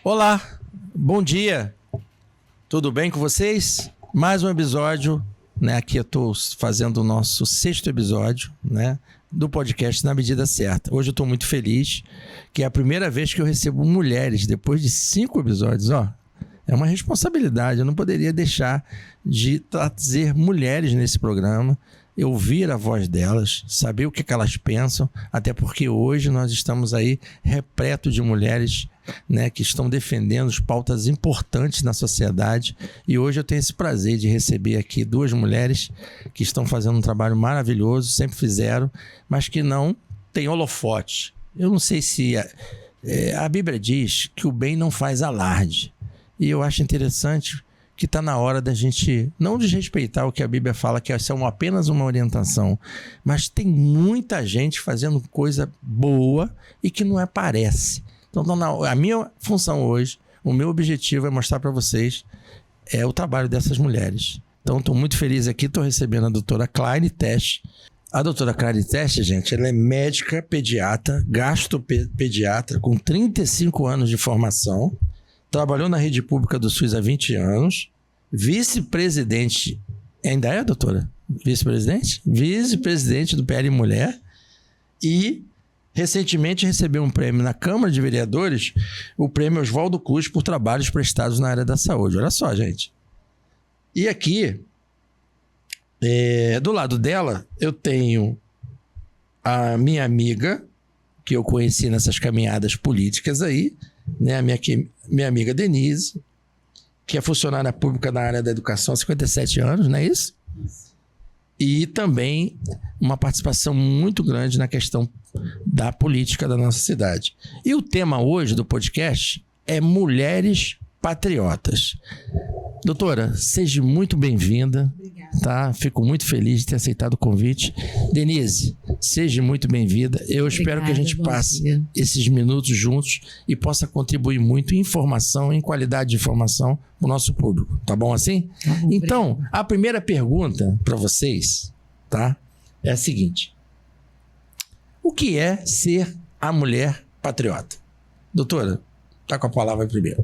Olá, bom dia, tudo bem com vocês? Mais um episódio, né? Aqui eu estou fazendo o nosso 6º episódio, né? Do podcast Na Medida Certa. Hoje eu estou muito feliz, que é a primeira vez que eu recebo mulheres, depois de 5 episódios, ó. É uma responsabilidade, eu não poderia deixar de trazer mulheres nesse programa, ouvir a voz delas, saber o que elas pensam, até porque hoje nós estamos aí repleto de mulheres, né, que estão defendendo as pautas importantes na sociedade, e hoje eu tenho esse prazer de receber aqui 2 mulheres que estão fazendo um trabalho maravilhoso, sempre fizeram, mas que não tem holofote. Eu não sei se a Bíblia diz que o bem não faz alarde, e eu acho interessante que está na hora da gente não desrespeitar o que a Bíblia fala, que essa é apenas uma orientação, mas tem muita gente fazendo coisa boa e que não aparece. Então, a minha função hoje, o meu objetivo é mostrar para vocês o trabalho dessas mulheres. Então, estou muito feliz aqui, estou recebendo a doutora Claire Tesch. A doutora Claire Tesch, gente, ela é médica pediatra, gastropediatra, com 35 anos de formação. Trabalhou na rede pública do SUS há 20 anos, vice-presidente, ainda é, doutora? Vice-presidente? Vice-presidente do PL Mulher e recentemente recebeu um prêmio na Câmara de Vereadores, o prêmio Oswaldo Cruz por trabalhos prestados na área da saúde. Olha só, gente. E aqui, do lado dela, eu tenho a minha amiga, que eu conheci nessas caminhadas políticas aí, né, a minha amiga Denise, que é funcionária pública na área da educação há 57 anos, não é isso? E também uma participação muito grande na questão da política da nossa cidade. E o tema hoje do podcast é Mulheres Patriotas. Doutora, seja muito bem-vinda. Obrigada. Tá? Fico muito feliz de ter aceitado o convite. Denise, seja muito bem-vinda. Eu espero que a gente passe esses minutos juntos e possa contribuir muito em informação, em qualidade de informação para o nosso público. Tá bom assim? Tá bom, então, obrigada. A primeira pergunta para vocês, tá? É a seguinte. O que é ser a mulher patriota? Doutora, tá com a palavra primeiro.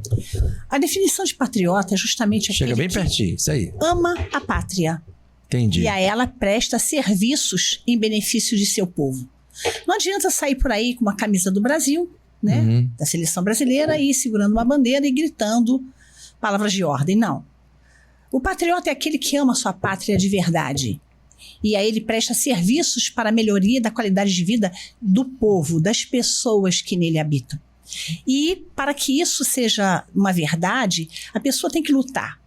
A definição de patriota é justamente Chega aquele bem pertinho, isso aí. ama a pátria. Entendi. E a ela presta serviços em benefício de seu povo. Não adianta sair por aí com uma camisa do Brasil, né? Uhum. Da seleção brasileira, e segurando uma bandeira e gritando palavras de ordem. Não. O patriota é aquele que ama sua pátria de verdade. E aí ele presta serviços para a melhoria da qualidade de vida do povo, das pessoas que nele habitam. E para que isso seja uma verdade, a pessoa tem que lutar,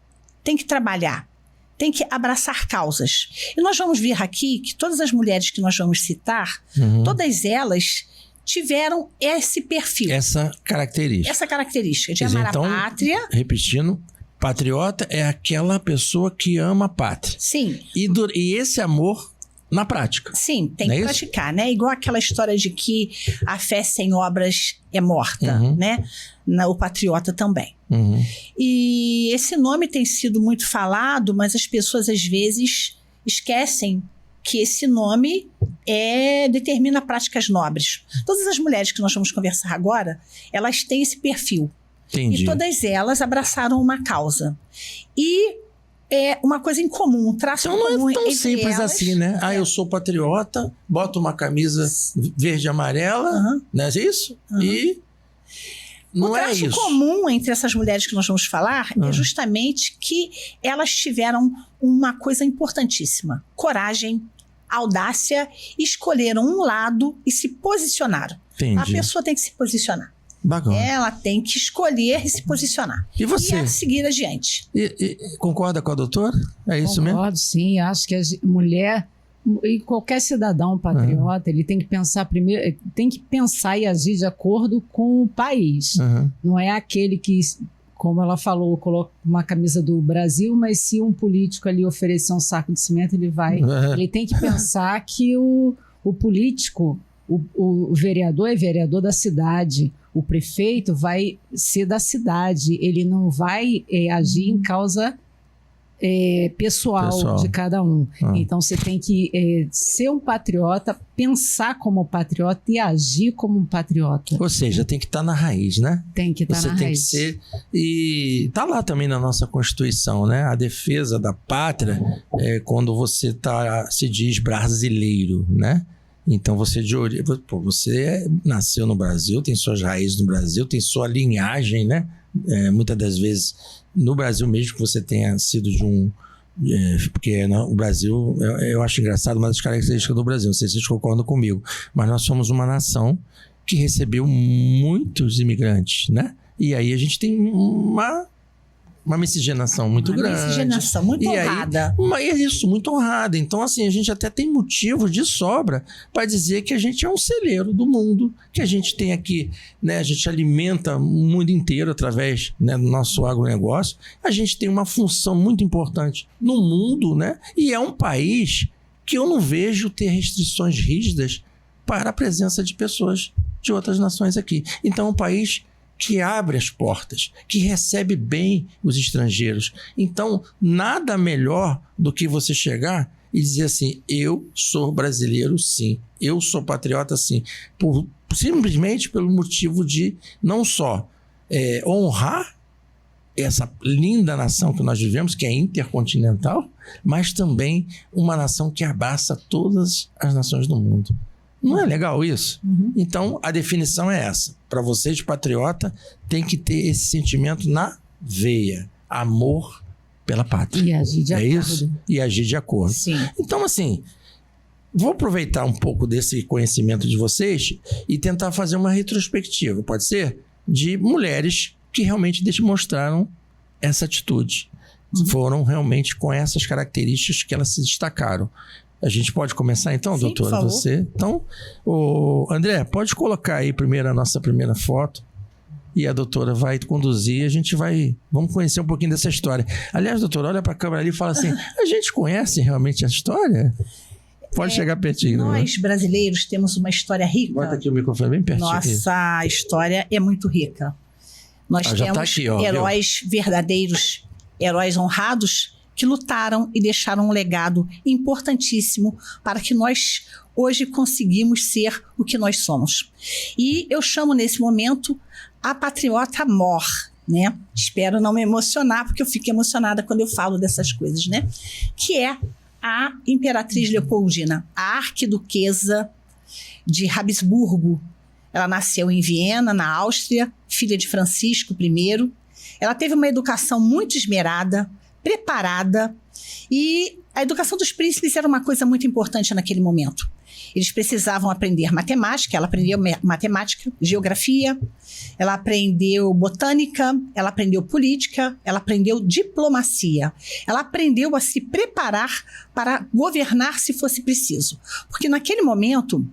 tem que trabalhar, tem que abraçar causas. E nós vamos ver aqui que todas as mulheres que nós vamos citar, todas elas tiveram esse perfil. Essa característica. Essa característica de Quer dizer, amar então, a pátria. Repetindo, patriota é aquela pessoa que ama a pátria. Sim. E esse amor na prática. Sim, tem Não é que isso? praticar, né? Igual aquela história de que a fé sem obras é morta, né? O patriota também. E esse nome tem sido muito falado, mas as pessoas às vezes esquecem que esse nome determina práticas nobres. Todas as mulheres que nós vamos conversar agora, elas têm esse perfil. Entendi. E todas elas abraçaram uma causa. E é uma coisa em comum, um traço Então não comum é tão entre simples elas. assim, né? Ah, eu sou patriota, boto uma camisa verde e amarela, não é isso? E não é isso. O traço comum entre essas mulheres que nós vamos falar é justamente que elas tiveram uma coisa importantíssima: coragem, audácia, escolheram um lado e se posicionaram. Entendi. A pessoa tem que se posicionar. Bacana. Ela tem que escolher e se posicionar. E você? E seguir adiante. E concorda com a doutora? É isso mesmo? Concordo, sim. Acho que a mulher e qualquer cidadão patriota, ele tem que pensar primeiro, tem que pensar e agir de acordo com o país. Não é aquele que, como ela falou, coloca uma camisa do Brasil, mas se um político ali oferecer um saco de cimento, ele vai. Ele tem que pensar que o político, o vereador é vereador da cidade. O prefeito vai ser da cidade, ele não vai agir em causa pessoal de cada um. Então você tem que ser um patriota, pensar como patriota e agir como um patriota. Ou seja, tem que estar na raiz, né? Tem que estar na raiz. Você tem que ser... E está lá também na nossa Constituição, né? A defesa da pátria quando você se diz brasileiro, né? Então você você nasceu no Brasil, tem suas raízes no Brasil, tem sua linhagem, né? Muitas das vezes no Brasil mesmo que você tenha sido de porque o Brasil, eu acho engraçado uma das características do Brasil, não sei se vocês concordam comigo, mas nós somos uma nação que recebeu muitos imigrantes, né? E aí a gente tem uma miscigenação muito grande. Uma miscigenação muito honrada. É isso, muito honrada. Então, assim, a gente até tem motivo de sobra para dizer que a gente é um celeiro do mundo, que a gente tem aqui, né? A gente alimenta o mundo inteiro através, né, do nosso agronegócio. A gente tem uma função muito importante no mundo, né? E é um país que eu não vejo ter restrições rígidas para a presença de pessoas de outras nações aqui. Então, é um país que abre as portas, que recebe bem os estrangeiros. Então, nada melhor do que você chegar e dizer assim, eu sou brasileiro, sim. Eu sou patriota, sim. Simplesmente pelo motivo de não só honrar essa linda nação que nós vivemos, que é intercontinental, mas também uma nação que abraça todas as nações do mundo. Não é legal isso? Uhum. Então, a definição é essa. Para você de patriota, tem que ter esse sentimento na veia. Amor pela pátria. E agir de acordo. Isso? E agir de acordo. Sim. Então, assim, vou aproveitar um pouco desse conhecimento de vocês e tentar fazer uma retrospectiva, pode ser? De mulheres que realmente mostraram essa atitude. Uhum. Foram realmente com essas características que elas se destacaram. A gente pode começar então, sim, doutora? por favor. Você? Então, André, pode colocar aí primeiro a nossa primeira foto e a doutora vai conduzir. Vamos conhecer um pouquinho dessa história. Aliás, doutora, olha para a câmera ali e fala assim, a gente conhece realmente a história? Pode chegar pertinho. Nós, brasileiros, temos uma história rica. Bota aqui o microfone bem pertinho. Nossa história é muito rica. Nós temos aqui, heróis verdadeiros, heróis honrados, que lutaram e deixaram um legado importantíssimo para que nós hoje conseguimos ser o que nós somos. E eu chamo nesse momento a patriota mor, né? Espero não me emocionar, porque eu fico emocionada quando eu falo dessas coisas, né? Que é a Imperatriz Leopoldina, a arquiduquesa de Habsburgo. Ela nasceu em Viena, na Áustria, filha de Francisco I. Ela teve uma educação muito esmerada, preparada, e a educação dos príncipes era uma coisa muito importante naquele momento. Eles precisavam aprender matemática, ela aprendeu matemática, geografia, ela aprendeu botânica, ela aprendeu política, ela aprendeu diplomacia. Ela aprendeu a se preparar para governar se fosse preciso. Porque naquele momento,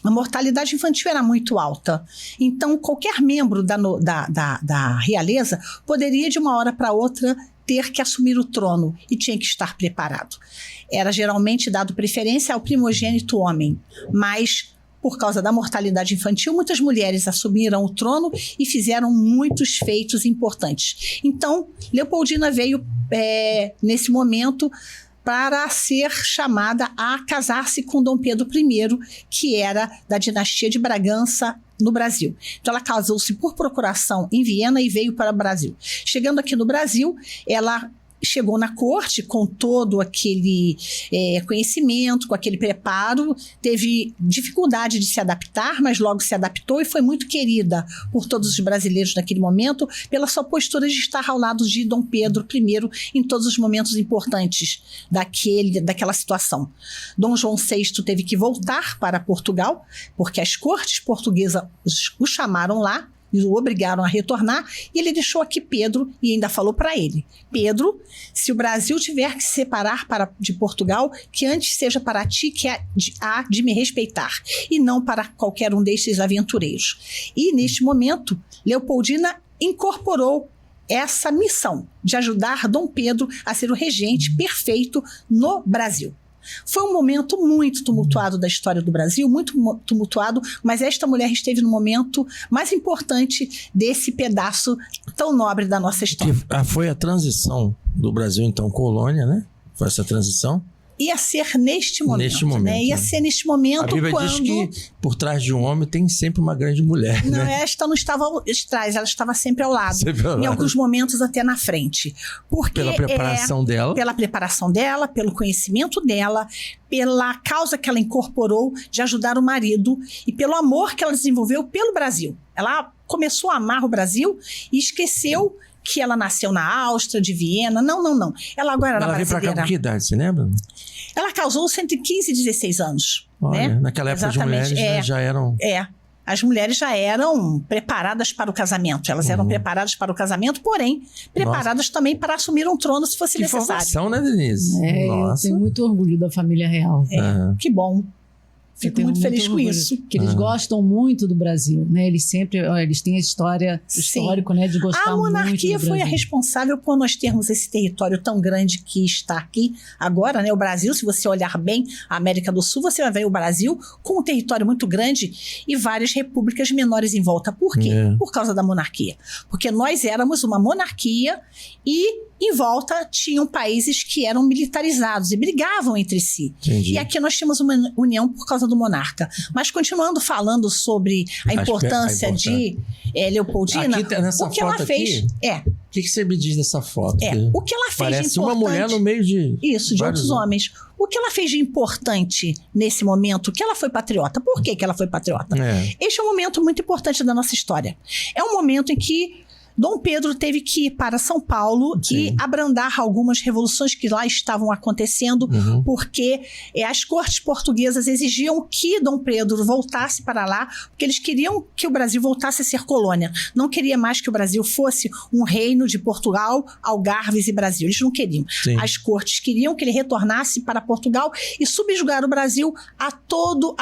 a mortalidade infantil era muito alta. Então, qualquer membro da realeza poderia, de uma hora para outra, ter que assumir o trono e tinha que estar preparado. Era geralmente dado preferência ao primogênito homem, mas por causa da mortalidade infantil, muitas mulheres assumiram o trono e fizeram muitos feitos importantes. Então, Leopoldina veio, nesse momento, para ser chamada a casar-se com Dom Pedro I, que era da dinastia de Bragança, no Brasil. Então ela casou-se por procuração em Viena e veio para o Brasil. Chegando aqui no Brasil, ela chegou na corte com todo aquele conhecimento, com aquele preparo, teve dificuldade de se adaptar, mas logo se adaptou e foi muito querida por todos os brasileiros naquele momento, pela sua postura de estar ao lado de Dom Pedro I em todos os momentos importantes daquela situação. Dom João VI teve que voltar para Portugal, porque as cortes portuguesas o chamaram lá, e o obrigaram a retornar, e ele deixou aqui Pedro e ainda falou para ele: Pedro, se o Brasil tiver que se separar de Portugal, que antes seja para ti que há de me respeitar, e não para qualquer um destes aventureiros. E neste momento, Leopoldina incorporou essa missão de ajudar Dom Pedro a ser o regente perfeito no Brasil. Foi um momento muito tumultuado da história do Brasil, muito tumultuado, mas esta mulher esteve no momento mais importante desse pedaço tão nobre da nossa história. Foi a transição do Brasil, então, colônia, né? Foi essa transição? Ia ser neste momento, né? Ia ser neste momento. A Bíblia diz que por trás de um homem tem sempre uma grande mulher. Não, né? Esta não estava atrás, ela estava sempre ao lado. Sempre ao lado. Em alguns momentos até na frente. Porque, pela preparação dela. Pela preparação dela, pelo conhecimento dela, pela causa que ela incorporou de ajudar o marido e pelo amor que ela desenvolveu pelo Brasil. Ela começou a amar o Brasil e esqueceu que ela nasceu na Áustria, de Viena. Não. Ela agora era brasileira. Ela veio pra cá com que idade, você lembra? Ela causou 115, 16 anos. Olha, né? Naquela época Exatamente. as mulheres, né, já eram... As mulheres já eram preparadas para o casamento. Elas eram preparadas para o casamento, porém, preparadas também para assumir um trono se fosse necessário. Informação, né, Denise? Eu tenho muito orgulho da família real. Que bom. Fico muito feliz com isso. Que eles gostam muito do Brasil, né? Eles têm a história, o histórico, né, de gostar muito do Brasil. A monarquia foi a responsável por nós termos esse território tão grande que está aqui agora, né? O Brasil, se você olhar bem a América do Sul, você vai ver o Brasil com um território muito grande e várias repúblicas menores em volta. Por quê? Por causa da monarquia. Porque nós éramos uma monarquia e em volta tinham países que eram militarizados e brigavam entre si. Entendi. E aqui nós tínhamos uma união por causa do monarca. Mas continuando falando sobre a importância de Leopoldina, aqui, nessa o que ela fez... O que você me diz dessa foto? O que ela fez parece de importante... uma mulher no meio de... Isso, de outros homens. O que ela fez de importante nesse momento? Que ela foi patriota. Por que ela foi patriota? Este é um momento muito importante da nossa história. É um momento em que Dom Pedro teve que ir para São Paulo e abrandar algumas revoluções que lá estavam acontecendo, porque as cortes portuguesas exigiam que Dom Pedro voltasse para lá, porque eles queriam que o Brasil voltasse a ser colônia. Não queria mais que o Brasil fosse um reino de Portugal, Algarves e Brasil. Eles não queriam. As cortes queriam que ele retornasse para Portugal e subjugar o Brasil a todo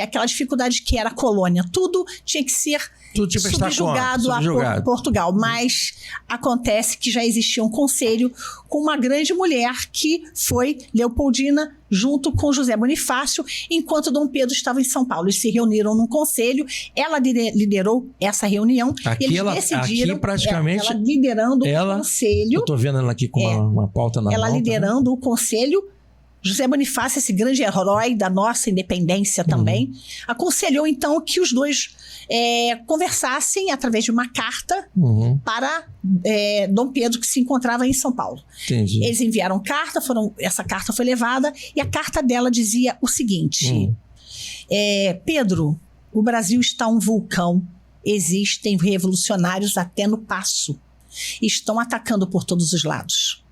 aquela dificuldade que era a colônia. Tudo tinha que ser subjugado a Portugal, mas acontece que já existia um conselho com uma grande mulher que foi Leopoldina, junto com José Bonifácio, enquanto Dom Pedro estava em São Paulo. Eles se reuniram num conselho, ela liderou essa reunião, aqui eles decidiram, aqui praticamente, ela liderando o conselho. Eu estou vendo ela aqui com uma pauta na mão. Ela liderando o conselho. José Bonifácio, esse grande herói da nossa independência também, aconselhou então que os dois conversassem através de uma carta para Dom Pedro, que se encontrava em São Paulo. Entendi. Eles enviaram carta, essa carta foi levada e a carta dela dizia o seguinte: Pedro, o Brasil está um vulcão, existem revolucionários até no Paço, estão atacando por todos os lados.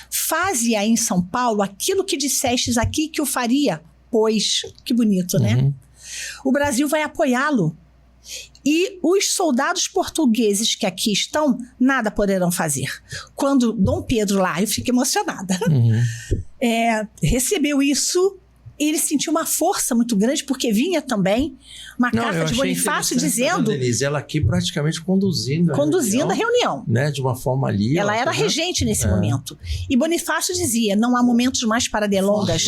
Faze aí em São Paulo aquilo que dissestes aqui que o faria, pois, que bonito, né? O Brasil vai apoiá-lo. E os soldados portugueses que aqui estão, nada poderão fazer. Quando Dom Pedro lá, eu fico emocionada, recebeu isso, ele sentiu uma força muito grande, porque vinha também uma carta de Bonifácio dizendo... Denise, ela aqui praticamente conduzindo a reunião. Né, de uma forma ali. Ela era regente nesse momento. E Bonifácio dizia, não há momentos mais para delongas.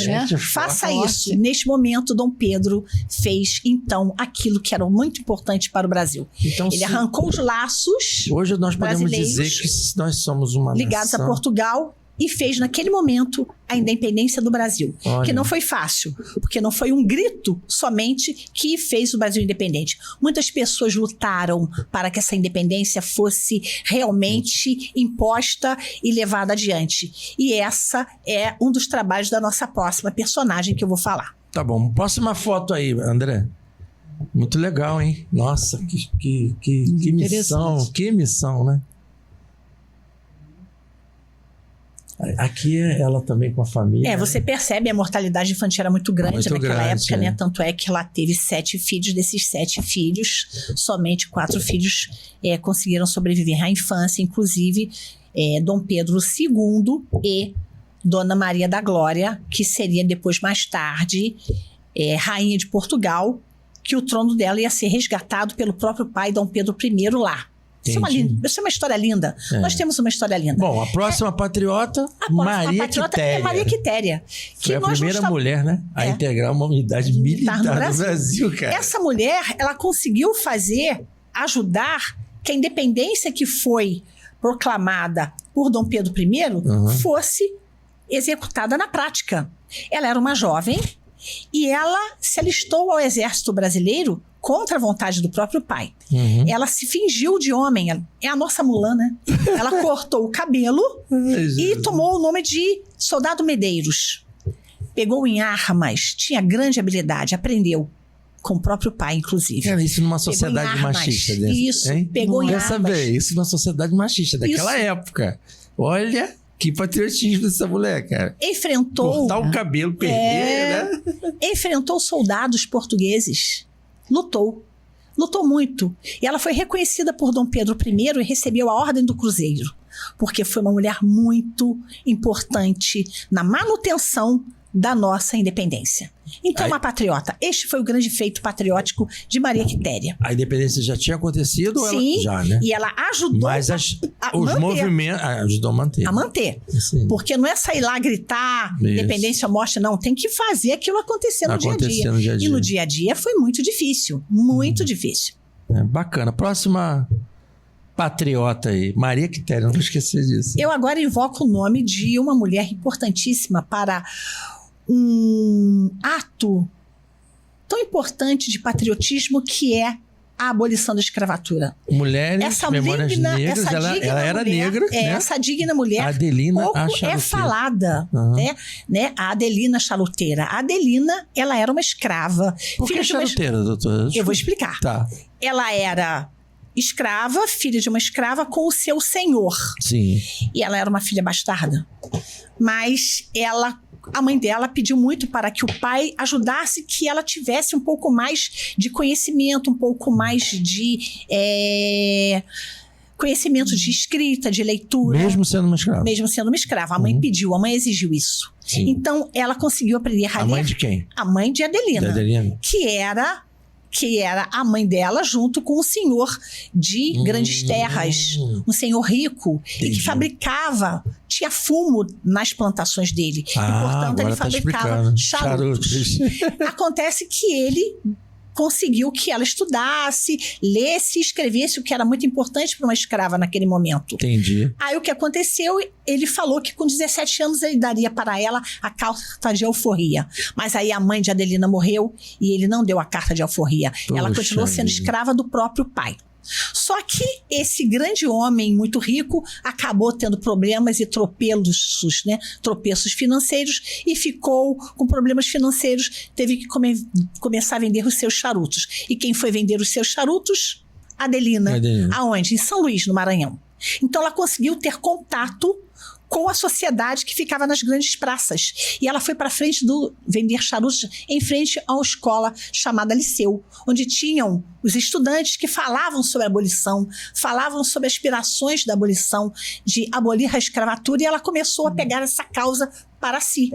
Faça isso. Neste momento, Dom Pedro fez, então, aquilo que era muito importante para o Brasil. Então, ele arrancou os laços hoje nós podemos dizer que nós somos uma ligados nação... a Portugal, e fez naquele momento a independência do Brasil. Olha. Que não foi fácil, porque não foi um grito somente que fez o Brasil independente. Muitas pessoas lutaram para que essa independência fosse realmente imposta e levada adiante. E essa é um dos trabalhos da nossa próxima personagem que eu vou falar. Tá bom. Próxima foto aí, André. Muito legal, hein? Nossa, que missão. Que missão, né? Aqui ela também com a família. Você percebe, a mortalidade infantil era muito grande naquela época, né? Tanto é que ela teve 7 filhos. Desses 7 filhos, somente 4 filhos conseguiram sobreviver à infância, inclusive Dom Pedro II e Dona Maria da Glória, que seria depois, mais tarde, rainha de Portugal, que o trono dela ia ser resgatado pelo próprio pai, Dom Pedro I, lá. Isso é uma história linda. Nós temos uma história linda. Bom, a próxima patriota, Maria Quitéria. É Maria Quitéria. Foi a primeira mulher, né? A integrar uma unidade militar no Brasil, cara. Essa mulher, ela conseguiu ajudar que a independência que foi proclamada por Dom Pedro I fosse executada na prática. Ela era uma jovem e ela se alistou ao exército brasileiro contra a vontade do próprio pai. Ela se fingiu de homem. É a nossa Mulan, né? Ela cortou o cabelo e tomou o nome de Soldado Medeiros. Pegou em armas, tinha grande habilidade, aprendeu com o próprio pai, inclusive. Cara, isso numa sociedade machista. Isso, pegou em armas. Saber, isso numa sociedade machista daquela época. Olha... Que patriotismo dessa mulher, cara. Cortar o cabelo, perder, né? Enfrentou soldados portugueses. Lutou muito. E ela foi reconhecida por Dom Pedro I e recebeu a Ordem do Cruzeiro. Porque foi uma mulher muito importante na manutenção da nossa independência. Então, uma patriota. Este foi o grande feito patriótico de Maria Quitéria. A independência já tinha acontecido? Sim, já, né? E ela ajudou Mas os movimentos ajudou a manter. A manter. Sim. Porque não é sair lá gritar independência ou morte, não. Tem que fazer aquilo acontecer no dia a dia. E no dia a dia foi muito difícil. Muito difícil. Bacana. Próxima patriota aí. Maria Quitéria, não vou esquecer disso. Eu agora invoco o nome de uma mulher importantíssima para um ato tão importante de patriotismo que é a abolição da escravitura. Mulheres, memórias negras, ela era negra. Né? Essa digna mulher Adelina é falada. Né? A Adelina Chaluteira. A Adelina, ela era uma escrava. Por que chaluteira, doutora? Eu vou explicar. Tá. Ela era escrava, filha de uma escrava com o seu senhor. Sim. E ela era uma filha bastarda. Mas a mãe dela pediu muito para que o pai ajudasse que ela tivesse um pouco mais de conhecimento, um pouco mais de conhecimento de escrita, de leitura. Mesmo sendo uma escrava? Mesmo sendo uma escrava. A mãe pediu, a mãe exigiu isso. Sim. Então, ela conseguiu aprender a ler. A mãe de quem? A mãe de Adelina. De Adelina. Que era a mãe dela junto com um senhor de grandes terras, um senhor rico, e que tinha fumo nas plantações dele. E, portanto, ele fabricava charutos. Acontece que ele conseguiu que ela estudasse, lesse e escrevesse, o que era muito importante para uma escrava naquele momento. Entendi. Aí o que aconteceu, ele falou que com 17 anos ele daria para ela a carta de alforria. Mas aí a mãe de Adelina morreu e ele não deu a carta de alforria. Ela continuou sendo escrava do próprio pai. Só que esse grande homem muito rico acabou tendo problemas e tropeços financeiros e ficou com problemas financeiros, teve que começar a vender os seus charutos. E quem foi vender os seus charutos? Adelina. Aonde? Em São Luís, no Maranhão. Então ela conseguiu ter contato com a sociedade que ficava nas grandes praças. E ela foi para frente vender charutos em frente a uma escola chamada Liceu, onde tinham os estudantes que falavam sobre a abolição, falavam sobre aspirações da abolição, de abolir a escravatura, e ela começou a pegar essa causa para si.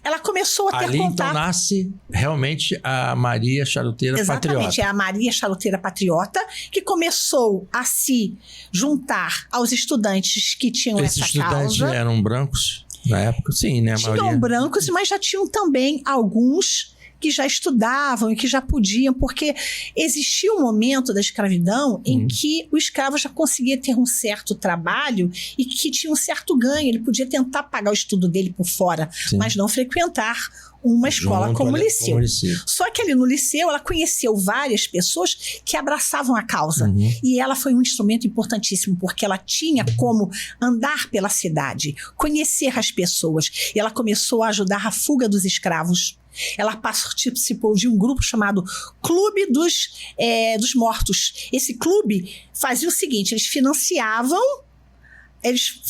Ela começou a ter contato. Então nasce realmente a Maria Charuteira Patriota. Exatamente, é a Maria Charuteira Patriota, que começou a se juntar aos estudantes que tinham essa causa. Esses estudantes eram brancos na época? Sim, né? Tinham brancos, mas já tinham também alguns que já estudavam e que já podiam, porque existia um momento da escravidão em que o escravo já conseguia ter um certo trabalho e que tinha um certo ganho. Ele podia tentar pagar o estudo dele por fora, mas não frequentar uma escola como o Liceu. Só que ali no Liceu ela conheceu várias pessoas que abraçavam a causa. E ela foi um instrumento importantíssimo, porque ela tinha como andar pela cidade, conhecer as pessoas. E ela começou a ajudar a fuga dos escravos. Ela participou de um grupo chamado Clube dos Mortos. Esse clube fazia o seguinte: eles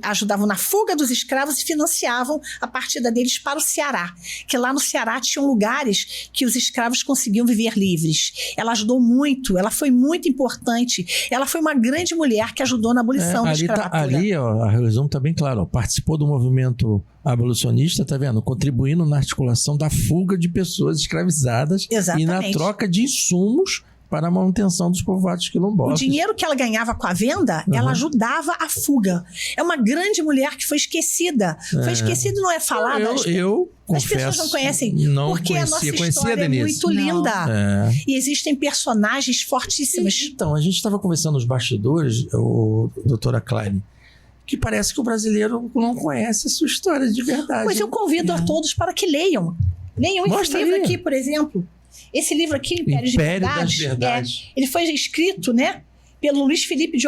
ajudavam na fuga dos escravos e financiavam a partida deles para o Ceará. Que lá no Ceará tinham lugares que os escravos conseguiam viver livres. Ela ajudou muito, ela foi muito importante. Ela foi uma grande mulher que ajudou na abolição da escravatura. Ali, a resumo está bem claro. Ó, participou do movimento abolicionista, tá vendo? Contribuindo na articulação da fuga de pessoas escravizadas. Exatamente. E na troca de insumos para a manutenção dos povoados O quilombolas. dinheiro que ela ganhava com a venda, ela ajudava a fuga. É uma grande mulher que foi esquecida. Foi esquecida, não é falada. Eu As confesso, pessoas não conhecem, não porque a nossa conhecia história é Denise? muito linda. É. E existem personagens fortíssimas. Então, a gente estava conversando nos bastidores, o doutora Klein, que parece que o brasileiro não conhece a sua história de verdade. Mas eu convido a todos para que leiam. Leiam esse Mostra livro aí. aqui, por exemplo. Esse livro aqui, Império das de Verdades. Ele foi escrito, né, pelo Luiz Felipe de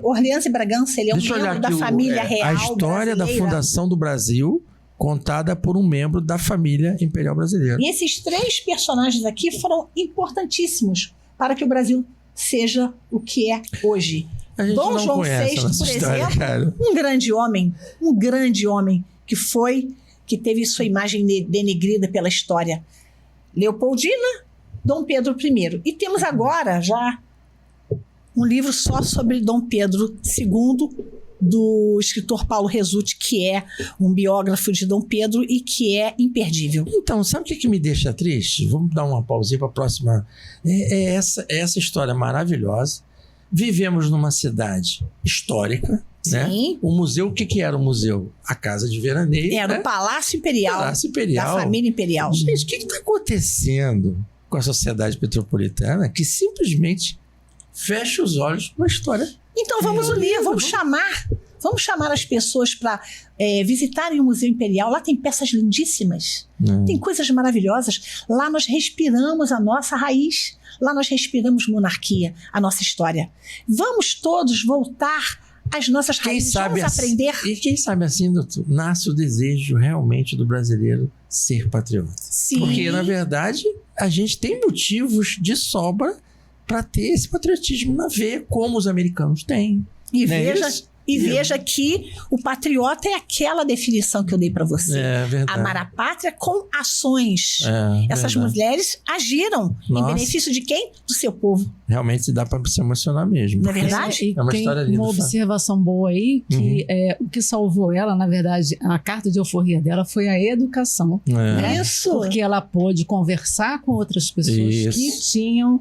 Orleans e Bragança. Ele é um Deixa eu olhar membro aqui da família real a história da brasileira. fundação do Brasil, contada por um membro da família imperial brasileira. E esses 3 personagens aqui foram importantíssimos para que o Brasil seja o que é hoje. A gente Dom não João conhece a VI, nossa por história, exemplo, cara. um grande homem que teve sua imagem denegrida pela história. Leopoldina, Dom Pedro I. E temos agora já um livro só sobre Dom Pedro II, do escritor Paulo Resutti, que é um biógrafo de Dom Pedro e que é imperdível. Então, sabe o que me deixa triste? Vamos dar uma pausinha para a próxima. Essa história maravilhosa. Vivemos numa cidade histórica, né? Sim. O museu, o que era o museu? A casa de veraneio. Era né? o Palácio Imperial, Palácio Imperial. da família imperial. Gente, o que está acontecendo com a sociedade petropolitana que simplesmente fecha os olhos para uma história? Então vamos unir, vamos chamar as pessoas para visitarem o Museu Imperial. Lá tem peças lindíssimas, tem coisas maravilhosas. Lá nós respiramos a nossa raiz, lá nós respiramos monarquia, a nossa história. Vamos todos voltar às nossas raízes, vamos aprender. E quem sabe assim, doutor, nasce o desejo realmente do brasileiro ser patriota. Sim. Porque, na verdade, a gente tem motivos de sobra para ter esse patriotismo na veia, como os americanos têm. E Não é veja, isso? veja que o patriota é aquela definição que eu dei para você. É verdade. Amar a pátria com ações. Essas verdade. mulheres agiram Nossa. em benefício de quem? Do seu povo. Realmente dá para se emocionar mesmo. Não é verdade? E É uma tem história linda, uma sabe? observação boa aí, que o que salvou ela, na verdade, a carta de alforria dela foi a educação. Né? Isso. Porque ela pôde conversar com outras pessoas Isso. que tinham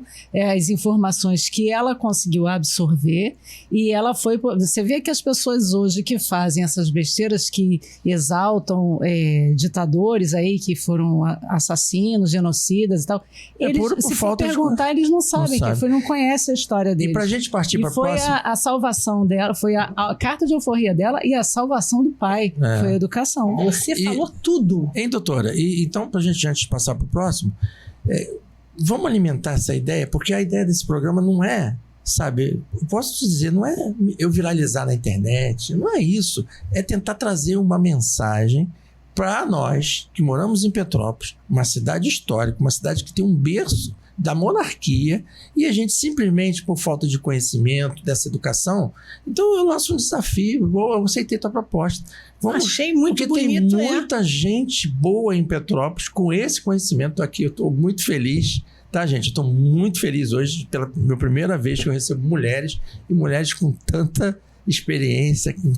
as informações que ela conseguiu absorver, e ela foi... Você vê que as pessoas hoje que fazem essas besteiras, que exaltam ditadores aí que foram assassinos, genocidas e tal, eles, por se for falta de perguntar, eles não sabem, sabe. Não conhecem a história deles. E pra gente partir para a foi próxima... a salvação dela, foi a carta de alforria dela e a salvação do pai, foi a educação. Você falou tudo. Hein, doutora? Então, pra gente, antes de passar pro próximo, vamos alimentar essa ideia, porque a ideia desse programa não é, sabe, eu posso te dizer, não é eu viralizar na internet, não é isso. É tentar trazer uma mensagem para nós que moramos em Petrópolis, uma cidade histórica, uma cidade que tem um berço da monarquia, e a gente simplesmente, por falta de conhecimento dessa educação, então eu lanço um desafio, eu aceitei tua proposta. Achei muito porque bonito, tem muita gente boa em Petrópolis com esse conhecimento aqui. Eu estou muito feliz, tá, gente? Estou muito feliz hoje, pela minha primeira vez que eu recebo mulheres, e mulheres com tanta experiência, com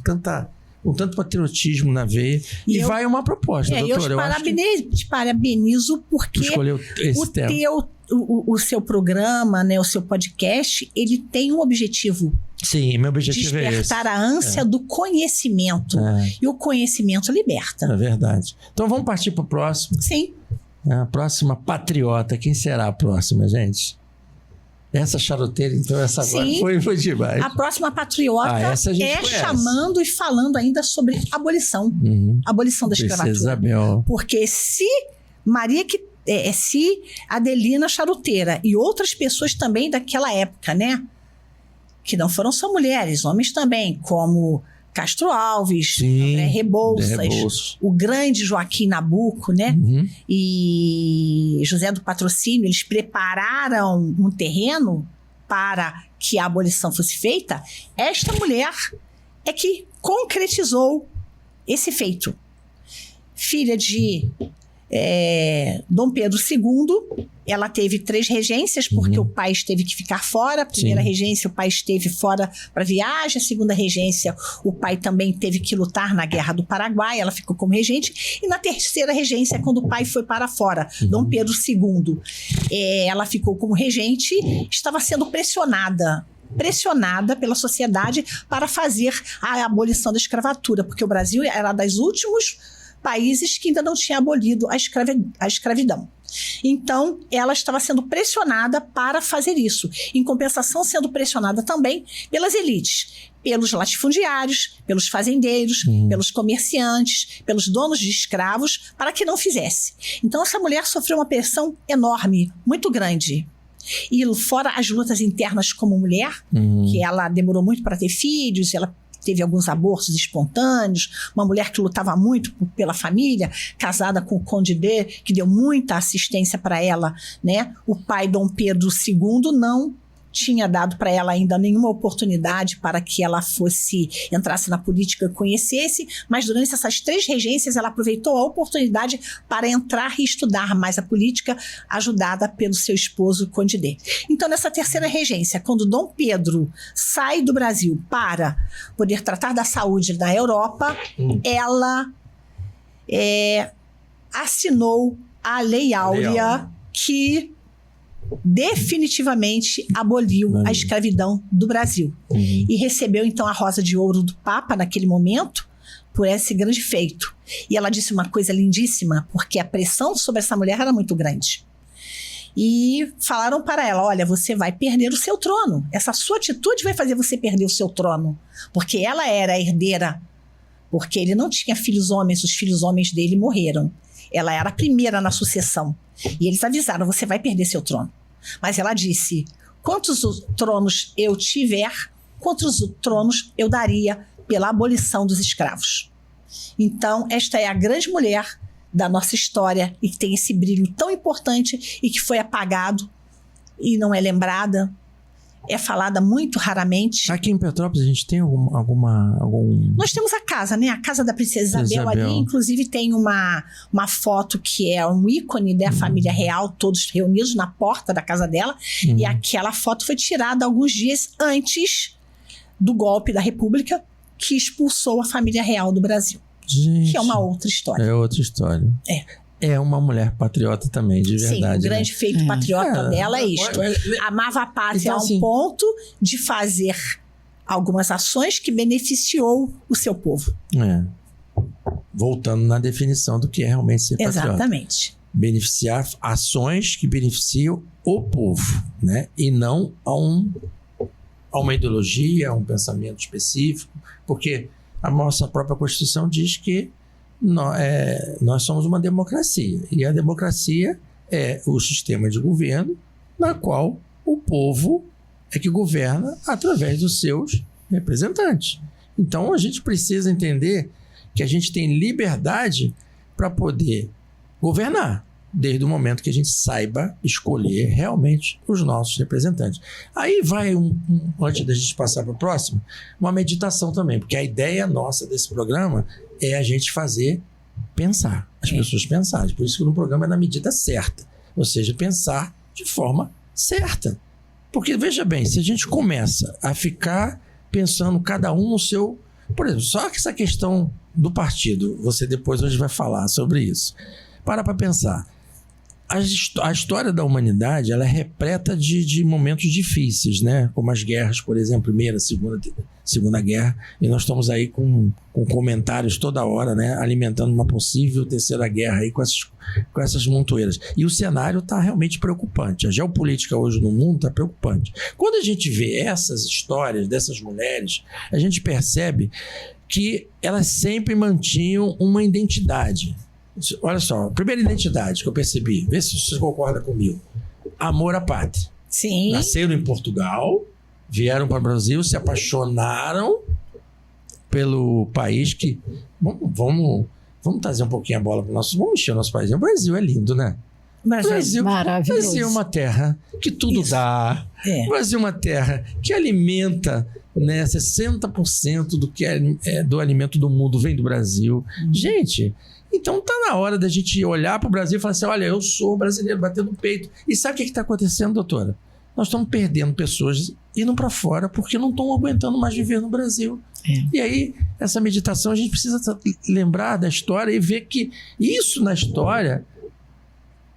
tanto patriotismo na veia. E vai uma proposta, doutora. Eu te parabenizo porque escolheu esse tema. O seu programa, né, o seu podcast, ele tem um objetivo. Sim, meu objetivo é esse. Despertar a ânsia do conhecimento. E o conhecimento liberta. É verdade. Então vamos partir para o próximo. Sim. A próxima patriota. Quem será a próxima, gente? Essa charuteira, então, essa agora foi demais. A próxima patriota essa a gente conhece. Chamando e falando ainda sobre abolição. Abolição da escravatura. Isabel. Porque se Adelina Charuteira e outras pessoas também daquela época, né? Que não foram só mulheres, homens também, como Castro Alves, André Rebouças, o grande Joaquim Nabuco, né? E José do Patrocínio, eles prepararam um terreno para que a abolição fosse feita. Esta mulher é que concretizou esse feito. Filha de Dom Pedro II, ela teve 3 regências, porque o pai teve que ficar fora. A primeira regência, o pai esteve fora para viagem. A segunda regência, o pai também teve que lutar na Guerra do Paraguai, ela ficou como regente. E na terceira regência, quando o pai foi para fora, Dom Pedro II, ela ficou como regente, estava sendo pressionada pela sociedade para fazer a abolição da escravatura, porque o Brasil era dos últimos países que ainda não tinha abolido a escravidão. Então, ela estava sendo pressionada para fazer isso. Em compensação, sendo pressionada também pelas elites, pelos latifundiários, pelos fazendeiros, pelos comerciantes, pelos donos de escravos, para que não fizesse. Então, essa mulher sofreu uma pressão enorme, muito grande. E fora as lutas internas como mulher, que ela demorou muito para ter filhos, ela teve alguns abortos espontâneos, uma mulher que lutava muito pela família, casada com o Conde D, que deu muita assistência para ela, né? O pai, Dom Pedro II, não tinha dado para ela ainda nenhuma oportunidade para que ela entrasse na política, conhecesse, mas durante essas 3 regências ela aproveitou a oportunidade para entrar e estudar mais a política, ajudada pelo seu esposo, Conde D. Então, nessa terceira regência, quando Dom Pedro sai do Brasil para poder tratar da saúde da Europa, ela assinou a Lei Áurea, que definitivamente aboliu a escravidão do Brasil. E recebeu então a Rosa de Ouro do Papa naquele momento por esse grande feito. E ela disse uma coisa lindíssima, porque a pressão sobre essa mulher era muito grande. E falaram para ela: olha, você vai perder o seu trono. Essa sua atitude vai fazer você perder o seu trono. Porque ela era a herdeira, porque ele não tinha filhos homens, os filhos homens dele morreram. Ela era a primeira na sucessão. E eles avisaram: você vai perder seu trono. Mas ela disse: quantos tronos eu tiver, quantos tronos eu daria pela abolição dos escravos. Então, esta é a grande mulher da nossa história e que tem esse brilho tão importante e que foi apagado e não é lembrada. É falada muito raramente. Aqui em Petrópolis a gente tem algum... Nós temos a casa, né? A casa da Princesa Isabel ali. Inclusive tem uma foto que é um ícone da família real, todos reunidos na porta da casa dela. E aquela foto foi tirada alguns dias antes do golpe da República, que expulsou a família real do Brasil. Gente, que é uma outra história. É outra história. É uma mulher patriota também, de verdade. Sim, o grande feito patriota dela é isto. Amava a pátria então, ao ponto de fazer algumas ações que beneficiou o seu povo. Voltando na definição do que é realmente ser patriota. Exatamente. Beneficiar ações que beneficiam o povo, né? E não a uma ideologia, a um pensamento específico, porque a nossa própria Constituição diz que nós somos uma democracia, e a democracia é o sistema de governo na qual o povo é que governa através dos seus representantes. Então a gente precisa entender que a gente tem liberdade para poder governar, desde o momento que a gente saiba escolher realmente os nossos representantes. Aí vai, antes da gente passar para o próximo, uma meditação também, porque a ideia nossa desse programa é a gente pensar, as pessoas pensarem. Por isso que no programa é na medida certa, ou seja, pensar de forma certa. Porque, veja bem, se a gente começa a ficar pensando cada um no seu... Por exemplo, só que essa questão do partido, você depois hoje vai falar sobre isso. Para pensar. A história da humanidade, ela é repleta de momentos difíceis, né? Como as guerras, por exemplo, Primeira, Segunda Guerra, e nós estamos aí com comentários toda hora, né? Alimentando uma possível Terceira Guerra aí com essas montoeiras. E o cenário está realmente preocupante. A geopolítica hoje no mundo está preocupante. Quando a gente vê essas histórias dessas mulheres, a gente percebe que elas sempre mantinham uma identidade. Olha só, a primeira identidade que eu percebi, vê se você concorda comigo: amor à pátria. Sim. Nasceram em Portugal, vieram para o Brasil, se apaixonaram pelo país que... Vamos trazer um pouquinho a bola para o nosso... Vamos mexer o nosso país. O Brasil é lindo, né? Brasil maravilhoso. Brasil é uma terra que tudo dá. O Brasil é uma terra que alimenta, né, 60% do alimento do mundo vem do Brasil. Gente... Então tá na hora da gente olhar para o Brasil e falar assim, olha, eu sou brasileiro, batendo no peito. E sabe o que está acontecendo, doutora? Nós estamos perdendo pessoas indo para fora porque não estão aguentando mais viver no Brasil. E aí, essa meditação, a gente precisa lembrar da história e ver que isso na história,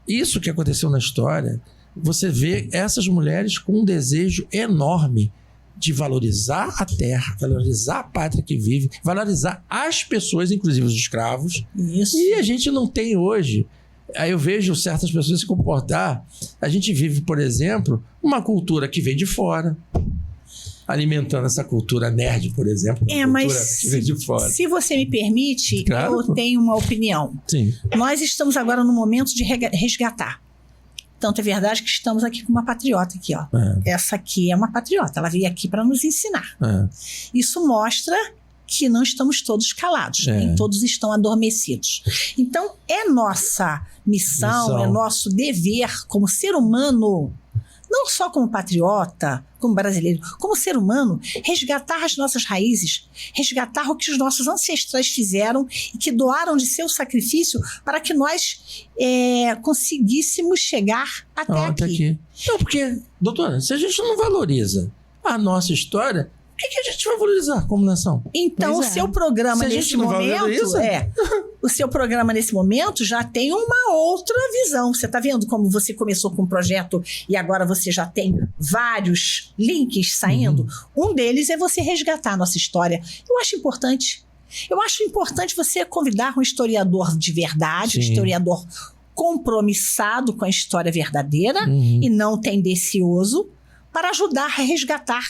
isso que aconteceu na história, você vê essas mulheres com um desejo enorme de valorizar a terra, valorizar a pátria que vive, valorizar as pessoas, inclusive os escravos. Isso. E a gente não tem hoje. Aí eu vejo certas pessoas se comportar. A gente vive, por exemplo, uma cultura que vem de fora, alimentando essa cultura nerd, por exemplo. Mas que vem de fora. Se você me permite, Claro, eu tenho uma opinião. Sim. Nós estamos agora no momento de resgatar. Tanto é verdade que estamos aqui com uma patriota aqui, ó. Essa aqui é uma patriota, ela veio aqui para nos ensinar. Isso mostra que não estamos todos calados, nem todos estão adormecidos. Então, é nossa missão, é nosso dever como ser humano, não só como patriota, como brasileiro, como ser humano, resgatar as nossas raízes, resgatar o que os nossos ancestrais fizeram e que doaram de seu sacrifício para que nós conseguíssemos chegar até aqui. Não, porque, doutora, se a gente não valoriza a nossa história, o que a gente vai valorizar como nação? Então, o seu programa nesse momento o seu programa nesse momento já tem uma outra visão. Você está vendo como você começou com um projeto e agora você já tem vários links saindo? Um deles é você resgatar a nossa história. Eu acho importante. Eu acho importante você convidar um historiador de verdade, um historiador compromissado com a história verdadeira e não tendencioso, para ajudar a resgatar.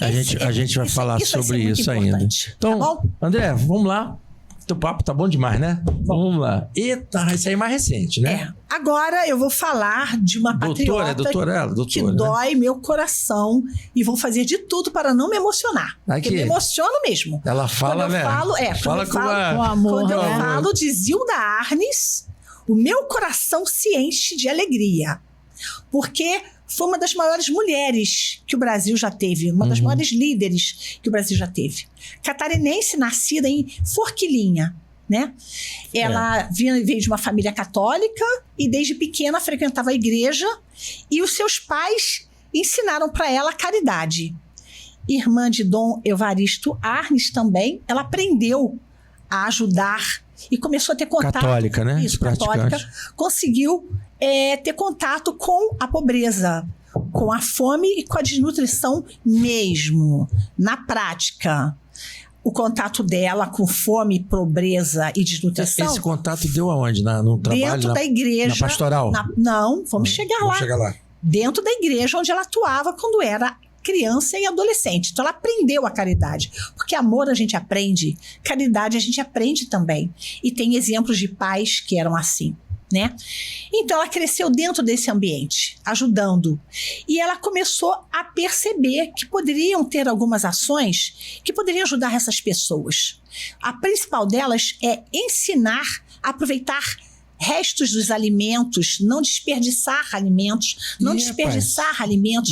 A gente vai falar sobre isso ainda. Então, tá, André, vamos lá. Teu papo tá bom demais, né? Vamos lá. Eita, isso aí é mais recente, né? Agora eu vou falar de uma patriota doutora, que dói meu coração e vou fazer de tudo para não me emocionar. Porque me emociono mesmo. Ela fala, né? Fala com amor. Quando eu falo de Zilda Arnes, o meu coração se enche de alegria. Porque foi uma das maiores mulheres que o Brasil já teve, uma das maiores líderes que o Brasil já teve. Catarinense, nascida em Forquilinha, né? Ela veio de uma família católica e desde pequena frequentava a igreja e os seus pais ensinaram para ela a caridade. Irmã de Dom Evaristo Arnes também, ela aprendeu a ajudar e começou a ter contato. Católica, né? Isso, católica. Conseguiu ter contato com a pobreza, com a fome e com a desnutrição mesmo, na prática. O contato dela com fome, pobreza e desnutrição... Esse contato deu aonde? No trabalho? Dentro da igreja. Na pastoral? Não, vamos chegar lá. Dentro da igreja onde ela atuava quando era criança e adolescente. Então, ela aprendeu a caridade. Porque amor a gente aprende, caridade a gente aprende também. E tem exemplos de pais que eram assim, né? Então, ela cresceu dentro desse ambiente, ajudando. E ela começou a perceber que poderiam ter algumas ações que poderiam ajudar essas pessoas. A principal delas é ensinar a aproveitar restos dos alimentos, não desperdiçar alimentos,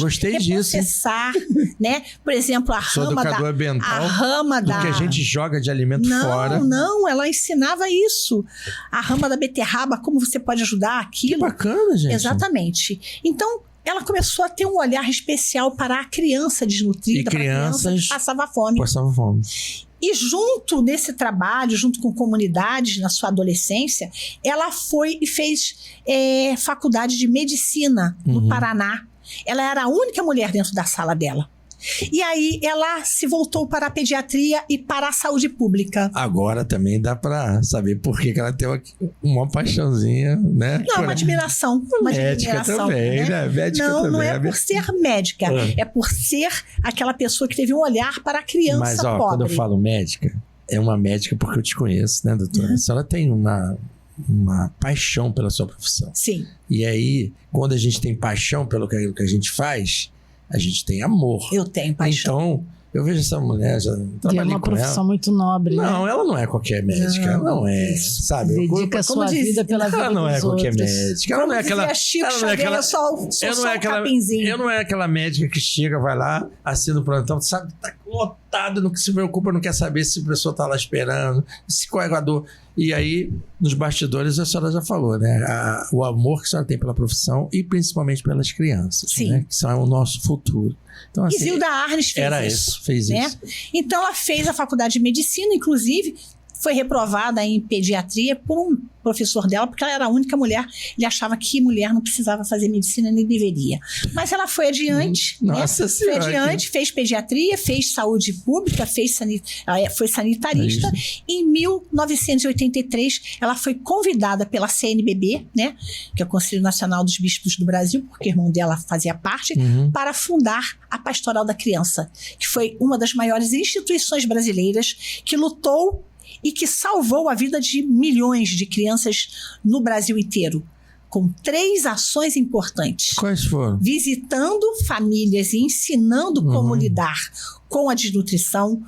Gostei reprocessar, né? Por exemplo, a rama do que a gente joga de alimento fora. Não, ela ensinava isso. A rama da beterraba, como você pode ajudar aquilo. Que bacana, gente. Exatamente. Então, ela começou a ter um olhar especial para a criança desnutrida, para a criança que passava fome. E junto nesse trabalho, junto com comunidades na sua adolescência, ela foi e fez faculdade de medicina no Paraná. Ela era a única mulher dentro da sala dela. E aí ela se voltou para a pediatria e para a saúde pública. Agora também dá para saber por que ela tem uma paixãozinha, né? Não, uma admiração. Médica também, né? Médica também. Não é por ser médica, é por ser aquela pessoa que teve um olhar para a criança pobre. Mas, quando eu falo médica, é uma médica porque eu te conheço, né, doutora? A senhora tem uma paixão pela sua profissão. Sim. E aí, quando a gente tem paixão pelo que a gente faz, a gente tem amor. Eu tenho paixão. Então, eu vejo essa mulher, já trabalhei com ela. É uma profissão muito nobre, né? Não, ela não é qualquer médica. Ela não é, sabe? Dedica a sua vida pela vida Ela não é qualquer médica. Ela não é aquela... Eu não é aquela médica que chega, vai lá, assina o plantão, sabe? Tá lotado, não se preocupa, não quer saber se a pessoa está lá esperando, se qual é a dor. E aí, nos bastidores, a senhora já falou, né? O amor que a senhora tem pela profissão e principalmente pelas crianças, né? Que são o nosso futuro. Então, assim, e Zilda Arnes fez isso. Então, ela fez a faculdade de medicina, inclusive foi reprovada em pediatria por um professor dela, porque ela era a única mulher. Ele achava que mulher não precisava fazer medicina, nem deveria. Mas ela foi adiante. Nossa Senhora. Foi adiante, fez pediatria, fez saúde pública, ela foi sanitarista. Em 1983, ela foi convidada pela CNBB, né, que é o Conselho Nacional dos Bispos do Brasil, porque o irmão dela fazia parte, para fundar a Pastoral da Criança, que foi uma das maiores instituições brasileiras que lutou e que salvou a vida de milhões de crianças no Brasil inteiro, com 3 ações importantes. Quais foram? Visitando famílias e ensinando como lidar com a desnutrição,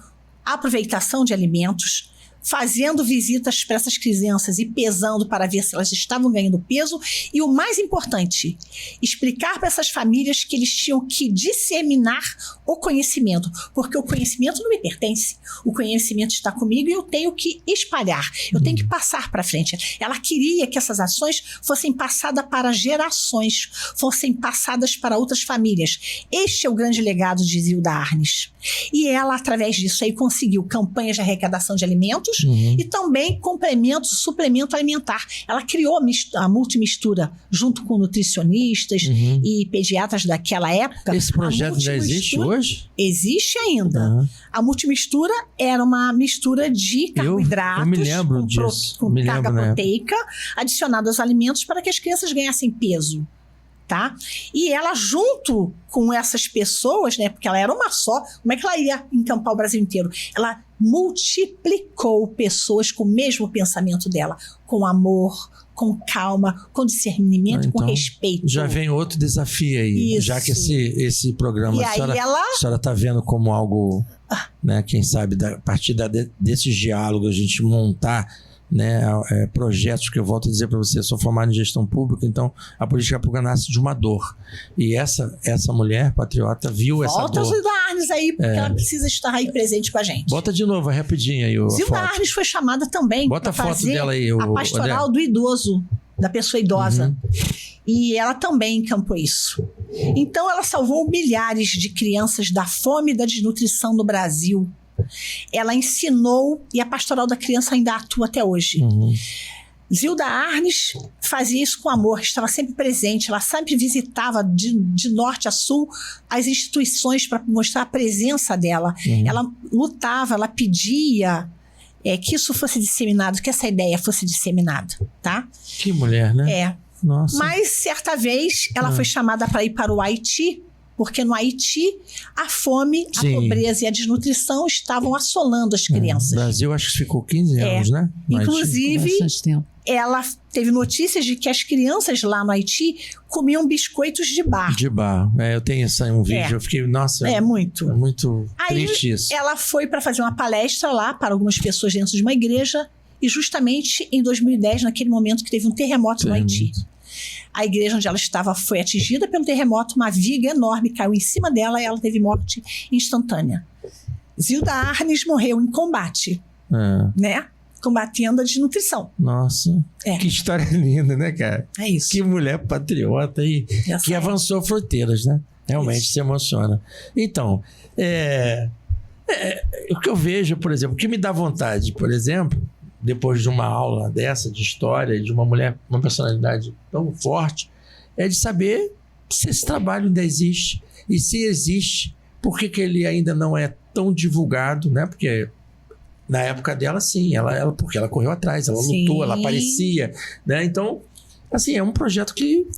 aproveitação de alimentos, fazendo visitas para essas crianças e pesando para ver se elas estavam ganhando peso. E o mais importante, explicar para essas famílias que eles tinham que disseminar o conhecimento, porque o conhecimento não me pertence. O conhecimento está comigo e eu tenho que espalhar, eu tenho que passar para frente. Ela queria que essas ações fossem passadas para gerações, fossem passadas para outras famílias. Este é o grande legado de Zilda Arnes. E ela, através disso aí, conseguiu campanhas de arrecadação de alimentos e também suplemento alimentar. Ela criou a multimistura junto com nutricionistas e pediatras daquela época. Esse projeto já existe hoje? Existe ainda. A multimistura era uma mistura de carboidratos eu me lembro disso. com carga proteica adicionada aos alimentos para que as crianças ganhassem peso. Tá? E ela, junto com essas pessoas, né, porque ela era uma só, como é que ela ia encampar o Brasil inteiro? Ela multiplicou pessoas com o mesmo pensamento dela, com amor, com calma, com discernimento, com respeito. Já vem outro desafio aí, já que esse programa a senhora está vendo como algo, né, quem sabe, a partir desses diálogos a gente montar, né, projetos que eu volto a dizer para você, eu sou formado em gestão pública, então a política pública nasce de uma dor. E essa mulher patriota viu essa dor. Volta a Zilda Arnes aí, porque ela precisa estar aí presente com a gente. Bota de novo, rapidinho aí. Zilda Arnes foi chamada também para fazer dela aí, a pastoral do idoso, da pessoa idosa. E ela também encampou isso. Então ela salvou milhares de crianças da fome e da desnutrição no Brasil. Ela ensinou, e a Pastoral da Criança ainda atua até hoje. Zilda Arnes fazia isso com amor, estava sempre presente, ela sempre visitava de norte a sul as instituições para mostrar a presença dela. Ela lutava, ela pedia que isso fosse disseminado, que essa ideia fosse disseminada, tá? Que mulher, né? Nossa. Mas certa vez ela foi chamada para ir para o Haiti, porque no Haiti a fome, a pobreza e a desnutrição estavam assolando as crianças. O Brasil acho que ficou 15 anos, né? Inclusive, ela teve notícias de que as crianças lá no Haiti comiam biscoitos de barro. De barro. Eu tenho um vídeo, eu fiquei, nossa... É muito triste isso. Ela foi para fazer uma palestra lá para algumas pessoas dentro de uma igreja, e justamente em 2010, naquele momento que teve um terremoto no Haiti. A igreja onde ela estava foi atingida pelo terremoto, uma viga enorme caiu em cima dela e ela teve morte instantânea. Zilda Arnes morreu em combate, né? Combatendo a desnutrição. Nossa, que história linda, né, cara? É isso. Que mulher patriota e que avançou fronteiras, né? Realmente se emociona. Então, o que eu vejo, por exemplo, o que me dá vontade, por exemplo, depois de uma aula dessa, de história, de uma mulher, uma personalidade tão forte, é de saber se esse trabalho ainda existe. E se existe, por que ele ainda não é tão divulgado, né? Porque na época dela, sim, porque ela correu atrás, ela lutou, ela aparecia, né? Então, assim, é um projeto que...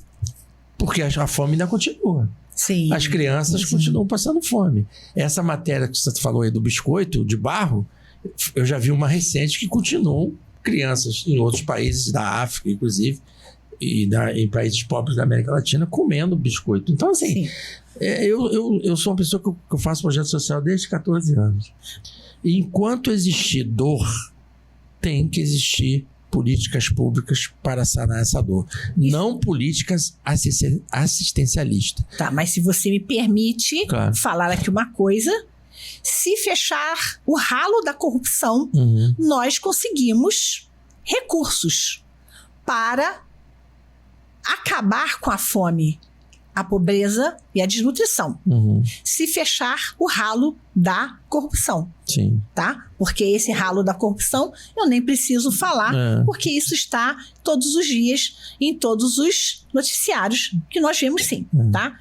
Porque a fome ainda continua. Sim. As crianças continuam passando fome. Essa matéria que você falou aí do biscoito de barro, eu já vi uma recente que continuam crianças em outros países da África, inclusive, e em países pobres da América Latina, comendo biscoito. Então, assim, eu sou uma pessoa que eu faço projeto social desde 14 anos. E enquanto existir dor, tem que existir políticas públicas para sanar essa dor. Não políticas assistencialistas. Tá, mas se você me permite falar aqui uma coisa... Se fechar o ralo da corrupção, nós conseguimos recursos para acabar com a fome, a pobreza e a desnutrição. Se fechar o ralo da corrupção. Sim. Tá? Porque esse ralo da corrupção eu nem preciso falar, porque isso está todos os dias em todos os noticiários que nós vemos, sim. Tá?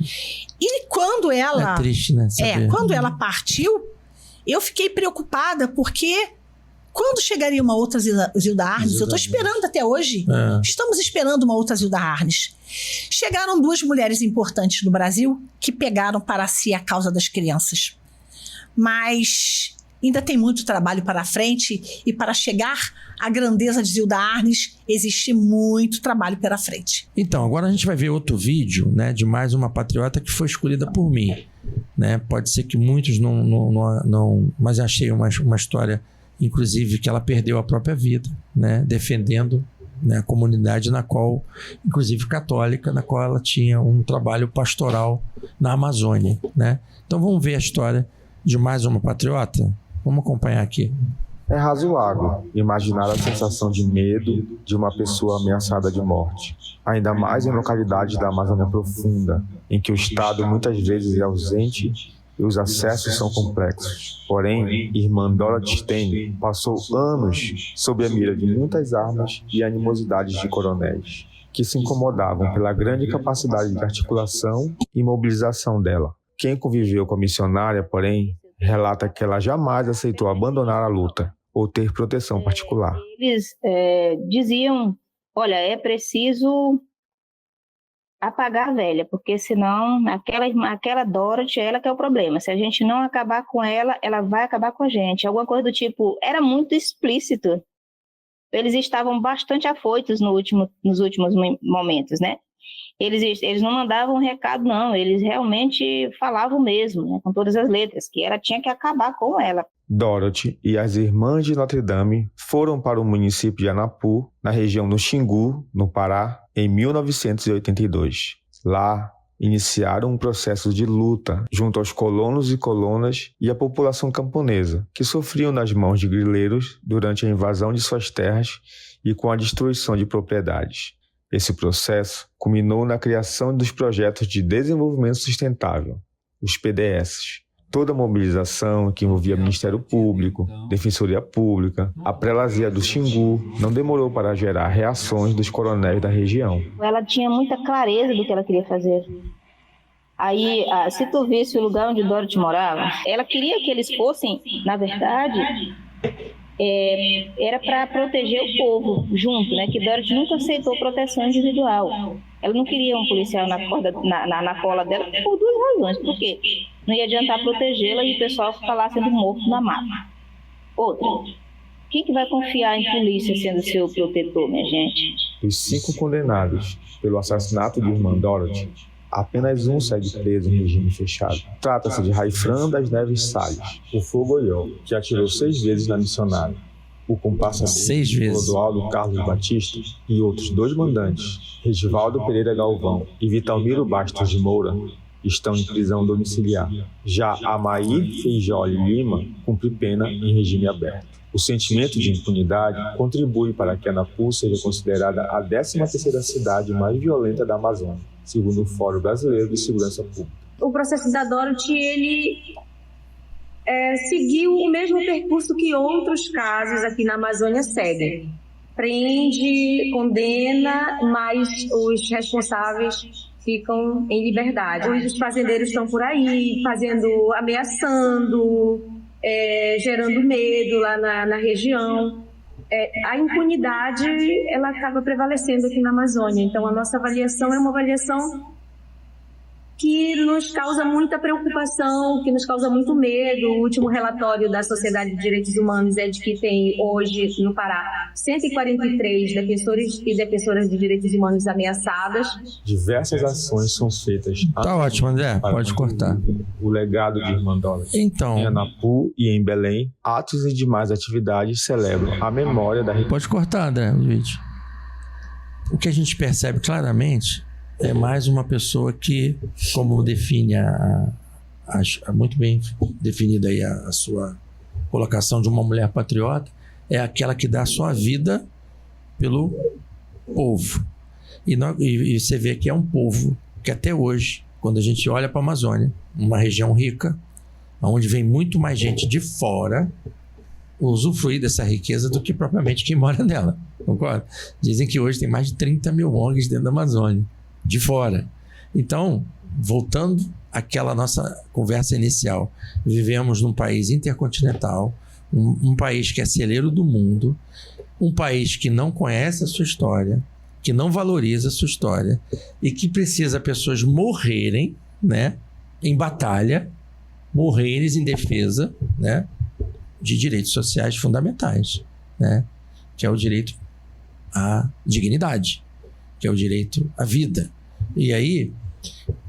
E quando ela... É triste, né? Saber. Quando ela partiu, eu fiquei preocupada porque... Quando chegaria uma outra Zilda Arnes? Eu estou esperando até hoje. Estamos esperando uma outra Zilda Arnes. Chegaram 2 mulheres importantes no Brasil que pegaram para si a causa das crianças. Mas ainda tem muito trabalho para frente e para chegar à grandeza de Zilda Arnes, existe muito trabalho pela frente. Então, agora a gente vai ver outro vídeo, né, de mais uma patriota que foi escolhida por mim. Né? Pode ser que muitos não mas achei uma história... Inclusive que ela perdeu a própria vida, né, defendendo, né, a comunidade na qual, inclusive católica, na qual ela tinha um trabalho pastoral na Amazônia, né? Então vamos ver a história de mais uma patriota? Vamos acompanhar aqui. É razoável imaginar a sensação de medo de uma pessoa ameaçada de morte, ainda mais em localidades da Amazônia profunda, em que o Estado muitas vezes é ausente e os acessos são complexos. Porém, irmã Dorothy Stein passou anos sob a mira de muitas armas e animosidades de coronéis, que se incomodavam pela grande capacidade de articulação e mobilização dela. Quem conviveu com a missionária, porém, relata que ela jamais aceitou abandonar a luta ou ter proteção particular. Eles diziam, olha, é preciso apagar a velha, porque senão aquela Dorothy, ela que é o problema. Se a gente não acabar com ela, ela vai acabar com a gente. Alguma coisa do tipo, era muito explícito. Eles estavam bastante afoitos nos últimos momentos, né? Eles não mandavam recado, não. Eles realmente falavam mesmo, né, com todas as letras, que ela tinha que acabar com ela. Dorothy e as Irmãs de Notre Dame foram para o município de Anapu, na região do Xingu, no Pará, em 1982. Lá, iniciaram um processo de luta junto aos colonos e colonas e a população camponesa, que sofriam nas mãos de grileiros durante a invasão de suas terras e com a destruição de propriedades. Esse processo culminou na criação dos Projetos de Desenvolvimento Sustentável, os PDS. Toda a mobilização que envolvia Ministério Público, Defensoria Pública, a prelazia do Xingu, não demorou para gerar reações dos coronéis da região. Ela tinha muita clareza do que ela queria fazer. Aí, se tu visse o lugar onde Dorothy morava, ela queria que eles fossem, na verdade, era para proteger o povo junto, né? Que Dorothy nunca aceitou proteção individual. Ela não queria um policial na cola dela por 2 razões. Por quê? Não ia adiantar protegê-la e o pessoal ficar lá sendo morto na mata. Outra, quem que vai confiar em polícia sendo seu protetor, minha gente? Dos 5 condenados pelo assassinato de irmã Dorothy, apenas um segue preso em regime fechado. Trata-se de Raifran das Neves Salles, o fogoió, que atirou 6 vezes na missionária. O comparsa dele, Clodoaldo Carlos Batista, e outros 2 mandantes, Regivaldo Pereira Galvão e Vitalmiro Bastos de Moura, estão em prisão domiciliar. Já Amair Feijoli Lima cumpre pena em regime aberto. O sentimento de impunidade contribui para que Anapu seja considerada a 13ª cidade mais violenta da Amazônia, segundo o Fórum Brasileiro de Segurança Pública. O processo da Dorothy, ele seguiu o mesmo percurso que outros casos aqui na Amazônia seguem. Prende, condena, mas os responsáveis ficam em liberdade. Os fazendeiros estão por aí, ameaçando, gerando medo lá na região. A impunidade, ela acaba prevalecendo aqui na Amazônia. Então, a nossa avaliação é uma avaliação que nos causa muita preocupação, que nos causa muito medo. O último relatório da Sociedade de Direitos Humanos é de que tem hoje no Pará 143 defensores e defensoras de direitos humanos ameaçadas. Diversas ações são feitas. Tá ótimo, André, pode cortar. O legado de irmã Dorothy. Então, em Anapu e em Belém, atos e demais atividades celebram a memória da... Pode cortar, André, o vídeo. O que a gente percebe claramente é mais uma pessoa que, como define a muito bem definida aí a sua colocação de uma mulher patriota, é aquela que dá a sua vida pelo povo. E você vê que é um povo que até hoje, quando a gente olha para a Amazônia, uma região rica, onde vem muito mais gente de fora usufruir dessa riqueza do que propriamente quem mora nela, concorda? Dizem que hoje tem mais de 30 mil ONGs dentro da Amazônia, de fora. Então, voltando àquela nossa conversa inicial, vivemos num país intercontinental, um país que é celeiro do mundo, um país que não conhece a sua história, que não valoriza a sua história e que precisa pessoas morrerem, né, em batalha, morrerem em defesa, né, de direitos sociais fundamentais, né, que é o direito à dignidade, que é o direito à vida. E aí,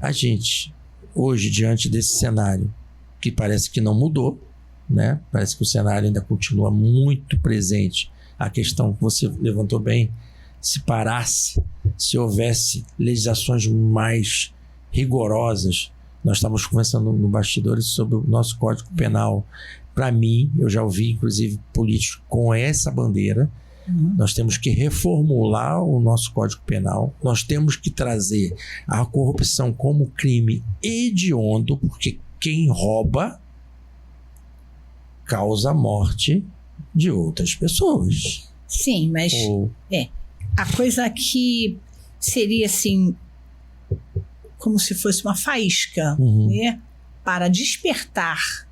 a gente, hoje, diante desse cenário que parece que não mudou, né, parece que o cenário ainda continua muito presente, a questão que você levantou bem, se parasse, se houvesse legislações mais rigorosas. Nós estávamos conversando no bastidores sobre o nosso Código Penal. Para mim, eu já ouvi, inclusive, políticos com essa bandeira. Nós temos que reformular o nosso Código Penal. Nós temos que trazer a corrupção como crime hediondo, porque quem rouba causa a morte de outras pessoas. Sim, mas a coisa que seria assim, como se fosse uma faísca, né, para despertar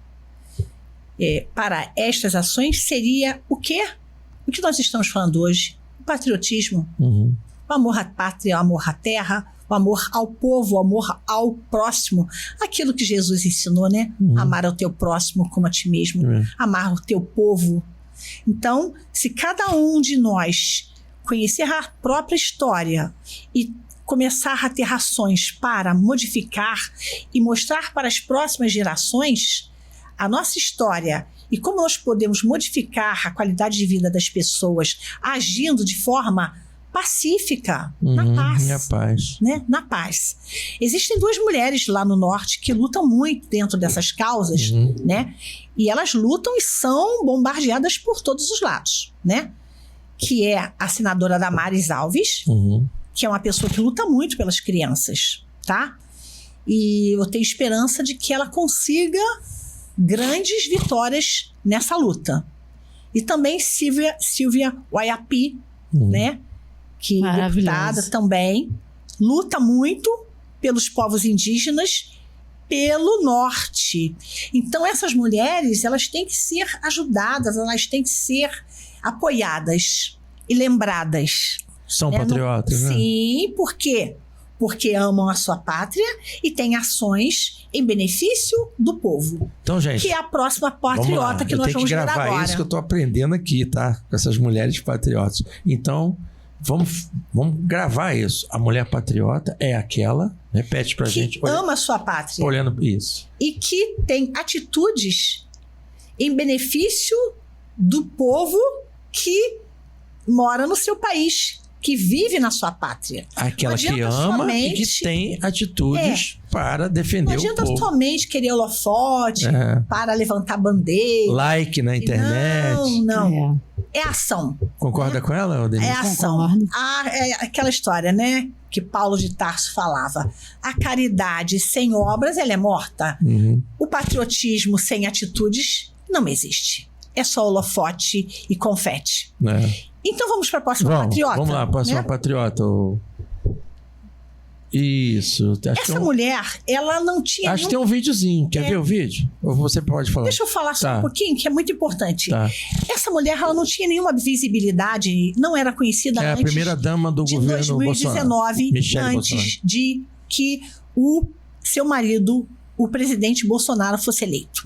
para estas ações seria o quê? O que nós estamos falando hoje? O patriotismo, o amor à pátria, o amor à terra, o amor ao povo, o amor ao próximo. Aquilo que Jesus ensinou, né? Amar ao teu próximo como a ti mesmo, amar o teu povo. Então, se cada um de nós conhecer a própria história e começar a ter ações para modificar e mostrar para as próximas gerações a nossa história e como nós podemos modificar a qualidade de vida das pessoas agindo de forma pacífica, na paz. Né? Na paz. Existem 2 mulheres lá no norte que lutam muito dentro dessas causas, né? E elas lutam e são bombardeadas por todos os lados, né? Que é a senadora Damares Alves, que é uma pessoa que luta muito pelas crianças, tá? E eu tenho esperança de que ela consiga grandes vitórias nessa luta. E também Silvia Waiapi, né? Que é deputada também, luta muito pelos povos indígenas, pelo norte. Então, essas mulheres, elas têm que ser ajudadas, elas têm que ser apoiadas e lembradas. São patriotas, né? Sim, por quê? Porque amam a sua pátria e têm ações em benefício do povo. Então, gente, que é a próxima patriota que nós vamos ver agora. Eu tenho que gravar isso que eu estou aprendendo aqui, tá? Com essas mulheres patriotas. Então, vamos gravar isso. A mulher patriota é aquela, repete pra gente. Que ama a sua pátria. Olhando isso. E que tem atitudes em benefício do povo que mora no seu país, que vive na sua pátria. Aquela que ama e que tem atitudes para defender o povo. Não adianta somente querer holofote, para levantar bandeira. Like na internet. Não. É ação. Concorda com ela, Denise? É ação. É aquela história, né? Que Paulo de Tarso falava. A caridade sem obras, ela é morta. O patriotismo sem atitudes não existe. É só holofote e confete. Então vamos para a próxima patriota. Vamos lá, próxima patriota. Isso. Essa mulher, ela não tinha... Acho que tem um videozinho. Quer ver o vídeo? Ou você pode falar? Deixa eu falar só um pouquinho, que é muito importante. Essa mulher, ela não tinha nenhuma visibilidade, não era conhecida antes... É a primeira dama do governo 2019, antes de que o seu marido, o presidente Bolsonaro, fosse eleito.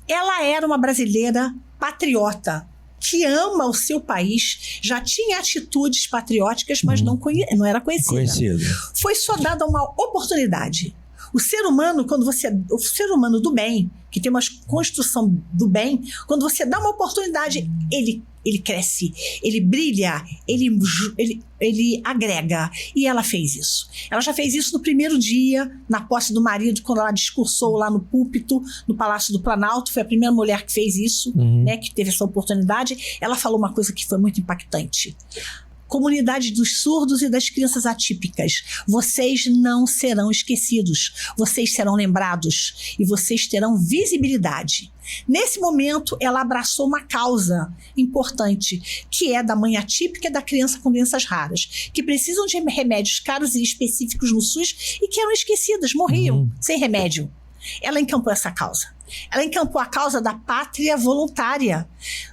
Ela era uma brasileira patriota, que ama o seu país, já tinha atitudes patrióticas, mas não era conhecida. Foi só dada uma oportunidade. O ser humano do bem, que tem uma construção do bem, quando você dá uma oportunidade, ele cresce, ele brilha, ele agrega. E ela fez isso. Ela já fez isso no primeiro dia, na posse do marido, quando ela discursou lá no púlpito, no Palácio do Planalto. Foi a primeira mulher que fez isso, né, que teve essa oportunidade. Ela falou uma coisa que foi muito impactante. Comunidade dos surdos e das crianças atípicas, vocês não serão esquecidos, vocês serão lembrados e vocês terão visibilidade. Nesse momento, ela abraçou uma causa importante, que é da mãe atípica e da criança com doenças raras, que precisam de remédios caros e específicos no SUS e que eram esquecidas, morriam sem remédio. Ela encampou essa causa. Ela encampou a causa da pátria voluntária,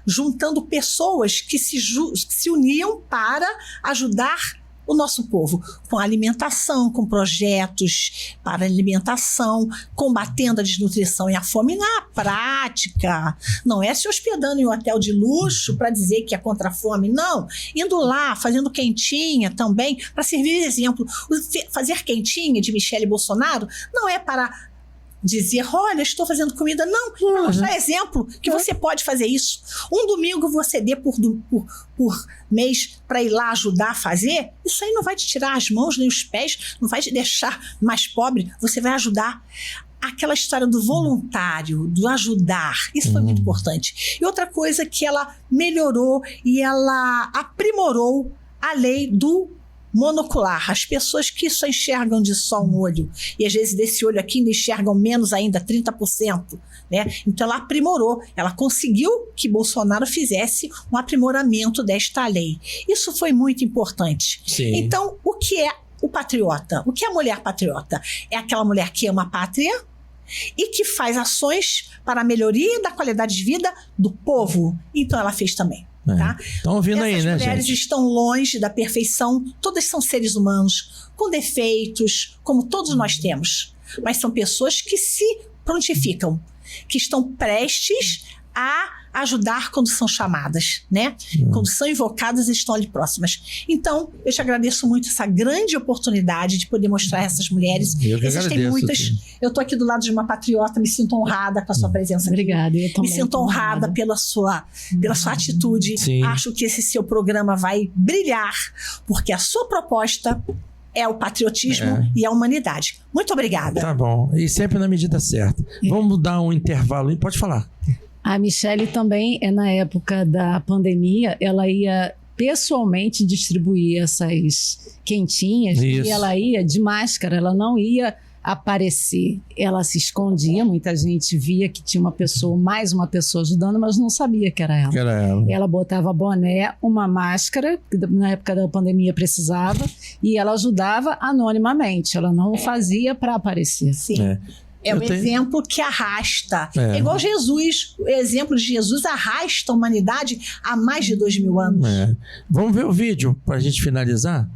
juntando pessoas que se uniam para ajudar o nosso povo, com alimentação, com projetos para alimentação, combatendo a desnutrição e a fome na prática. Não é se hospedando em um hotel de luxo para dizer que é contra a fome, não. Indo lá, fazendo quentinha também, para servir de exemplo. Fazer quentinha de Michele Bolsonaro não é para dizer, olha, estou fazendo comida. Não, para mostrar exemplo que você pode fazer isso. Um domingo você dê por mês para ir lá ajudar a fazer, isso aí não vai te tirar as mãos nem os pés, não vai te deixar mais pobre, você vai ajudar. Aquela história do voluntário, do ajudar, isso foi muito importante. E outra coisa que ela melhorou e ela aprimorou a lei do monocular, as pessoas que só enxergam de só um olho, e às vezes desse olho aqui ainda enxergam menos ainda, 30%, né? Então ela aprimorou, ela conseguiu que Bolsonaro fizesse um aprimoramento desta lei. Isso foi muito importante. Sim. Então, o que é o patriota? O que é a mulher patriota? É aquela mulher que ama a pátria e que faz ações para a melhoria da qualidade de vida do povo. Então ela fez também. Tá? Estão ouvindo aí, né, gente? Essas mulheres estão longe da perfeição, todas são seres humanos, com defeitos, como todos nós temos, mas são pessoas que se prontificam, que estão prestes a ajudar quando são chamadas, né? Quando são invocadas, estão ali próximas. Então, eu te agradeço muito essa grande oportunidade de poder mostrar essas mulheres. Eu que Existem agradeço, muitas. sim. Eu estou aqui do lado de uma patriota, me sinto honrada com a sua presença aqui. Obrigada. Eu também Me sinto honrada pela sua atitude. Sim. Acho que esse seu programa vai brilhar, porque a sua proposta é o patriotismo e a humanidade. Muito obrigada. Tá bom. E sempre na medida certa. Vamos dar um intervalo. Pode falar. A Michele também, na época da pandemia, ela ia pessoalmente distribuir essas quentinhas. Isso. E ela ia de máscara, ela não ia aparecer. Ela se escondia, muita gente via que tinha mais uma pessoa ajudando, mas não sabia que era ela. Ela botava boné, uma máscara, que na época da pandemia precisava, e ela ajudava anonimamente, ela não fazia para aparecer. Sim. É um exemplo que arrasta. É igual Jesus. O exemplo de Jesus arrasta a humanidade há mais de 2000 anos. Vamos ver o vídeo para a gente finalizar?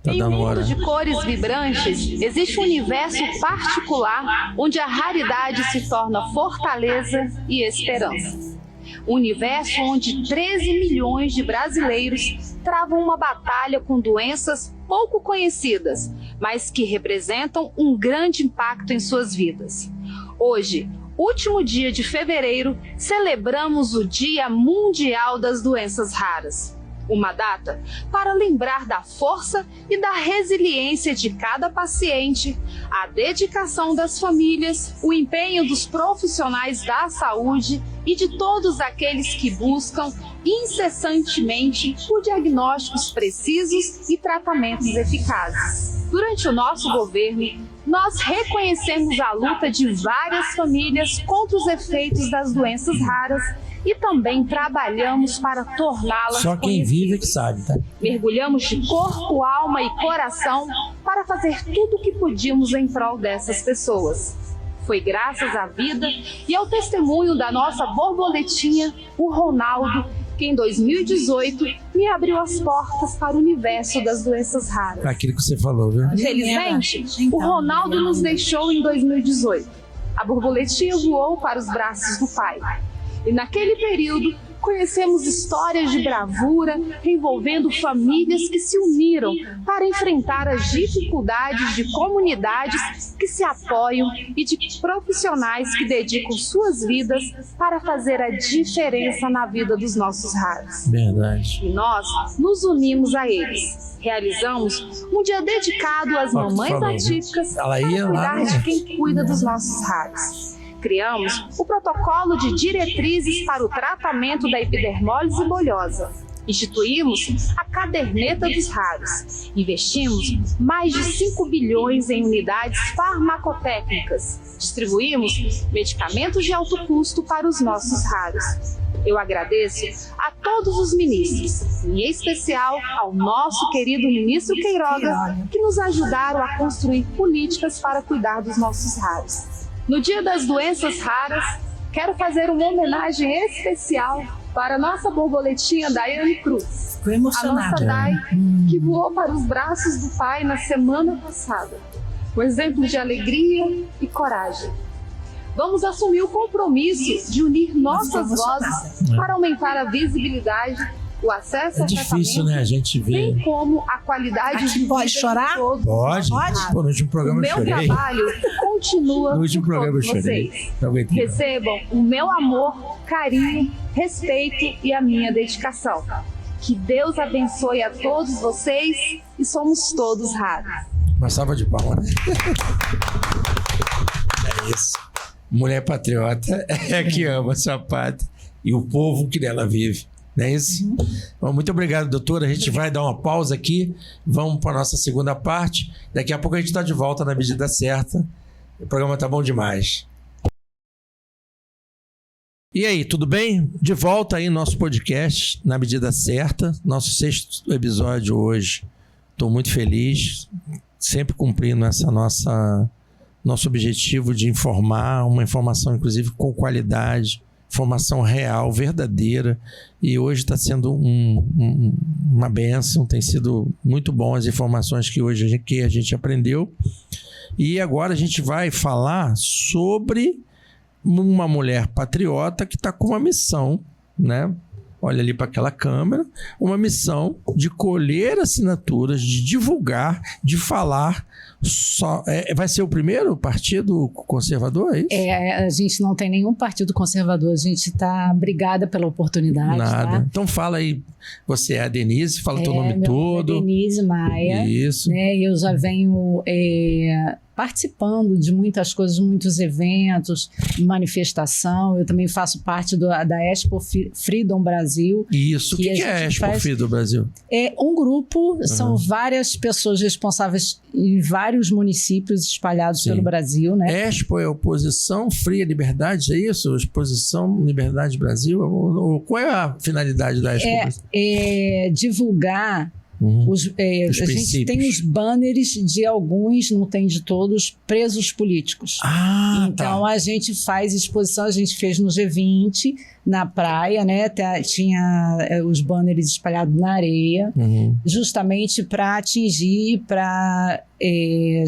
Tá em um mundo de cores vibrantes, existe um universo particular onde a raridade se torna fortaleza e esperança. Um universo onde 13 milhões de brasileiros travam uma batalha com doenças pouco conhecidas, mas que representam um grande impacto em suas vidas. Hoje, último dia de fevereiro, celebramos o Dia Mundial das Doenças Raras. Uma data para lembrar da força e da resiliência de cada paciente, a dedicação das famílias, o empenho dos profissionais da saúde e de todos aqueles que buscam incessantemente por diagnósticos precisos e tratamentos eficazes. Durante o nosso governo, nós reconhecemos a luta de várias famílias contra os efeitos das doenças raras e também trabalhamos para torná-las só quem vive é que sabe, tá? Mergulhamos de corpo, alma e coração para fazer tudo o que podíamos em prol dessas pessoas. Foi graças à vida e ao testemunho da nossa borboletinha, o Ronaldo, que em 2018 me abriu as portas para o universo das doenças raras. Aquilo que você falou, viu? Felizmente, o Ronaldo nos deixou em 2018. A borboletinha voou para os braços do pai. E naquele período, conhecemos histórias de bravura envolvendo famílias que se uniram para enfrentar as dificuldades de comunidades que se apoiam e de profissionais que dedicam suas vidas para fazer a diferença na vida dos nossos raros. Verdade. E nós nos unimos a eles. Realizamos um dia dedicado às mamães atípicas para cuidar de quem cuida dos nossos raros. Criamos o protocolo de diretrizes para o tratamento da epidermólise bolhosa. Instituímos a caderneta dos raros. Investimos mais de 5 bilhões em unidades farmacotécnicas. Distribuímos medicamentos de alto custo para os nossos raros. Eu agradeço a todos os ministros, em especial ao nosso querido ministro Queiroga, que nos ajudaram a construir políticas para cuidar dos nossos raros. No Dia das Doenças Raras, quero fazer uma homenagem especial para a nossa borboletinha Daiane Cruz. Ficou emocionada. A nossa Dai, que voou para os braços do pai na semana passada. Um exemplo de alegria e coragem. Vamos assumir o compromisso de unir nossas vozes para aumentar a visibilidade, o acesso ao difícil, né? A gente vê. bem como a qualidade de vida pode chorar? de todos. Pode. Pô, no último programa eu chorei. O meu trabalho continua No último por programa eu todos chorei. vocês. Recebam o meu amor, carinho, respeito e a minha dedicação. Que Deus abençoe a todos vocês e somos todos raros. Uma salva de palmas, né? É isso. Mulher patriota é que ama sua pátria e o povo que nela vive. Não é isso? Bom, muito obrigado, doutora. A gente vai dar uma pausa aqui. Vamos para a nossa segunda parte. Daqui a pouco a gente está de volta na medida certa. O programa tá bom demais. E aí, tudo bem? De volta aí no nosso podcast, Na Medida Certa. Nosso 6º episódio hoje. Estou muito feliz, sempre cumprindo essa nosso objetivo de informar, uma informação inclusive com qualidade, informação real, verdadeira. E hoje está sendo uma bênção, tem sido muito bom as informações que hoje a gente aprendeu. E agora a gente vai falar sobre uma mulher patriota que está com uma missão, né? Olha ali para aquela câmera, uma missão de colher assinaturas, de divulgar, de falar. Vai ser o primeiro partido conservador, é isso? A gente não tem nenhum partido conservador, a gente está brigada pela oportunidade. Nada. Tá? Então fala aí, você é a Denise, fala o teu nome meu todo. nome é Denise Maia. Isso. Né, eu já venho participando de muitas coisas, muitos eventos, manifestação. Eu também faço parte da Expo Freedom Brasil. Isso. O que é a Expo Freedom Brasil? É um grupo, são várias pessoas responsáveis em vários municípios espalhados pelo Brasil, né? Expo é Oposição Fria Liberdade, é isso? Exposição Liberdade Brasil? Qual é a finalidade da Expo Brasil? É divulgar a gente tem os banners de alguns, não tem de todos, presos políticos. Então a gente faz exposição, a gente fez no G20, na praia, né? Tinha os banners espalhados na areia, justamente para atingir, para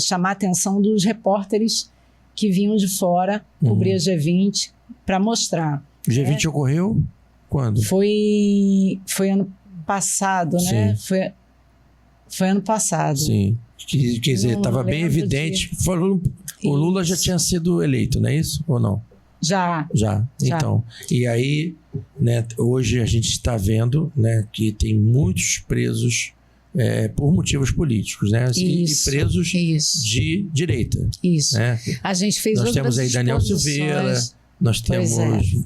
chamar a atenção dos repórteres que vinham de fora, cobrir a G20, para mostrar. O G20 ocorreu quando? Foi ano passado, né? Foi ano passado. Sim. Quer dizer, estava bem evidente. O Lula já tinha sido eleito, não é isso? Ou não? Já. Então, e aí, né, hoje a gente está vendo, né, que tem muitos presos por motivos políticos, né? E presos de direita. Isso. Né? A gente fez Nós temos aí Daniel Silveira, nós temos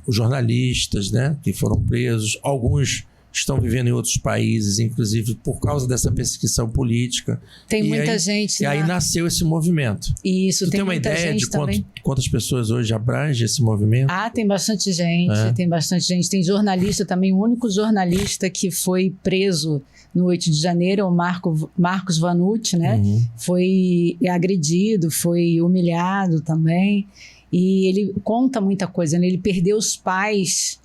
os jornalistas, né, que foram presos, alguns estão vivendo em outros países, inclusive por causa dessa perseguição política. Tem muita gente. E aí nasceu esse movimento. Isso, tem uma ideia de quantas pessoas hoje abrange esse movimento? Tem bastante gente, tem bastante gente. Tem jornalista também, o único jornalista que foi preso no 8 de janeiro é o Marcos Vanucci, né? Foi agredido, foi humilhado também. E ele conta muita coisa, né? Ele perdeu os pais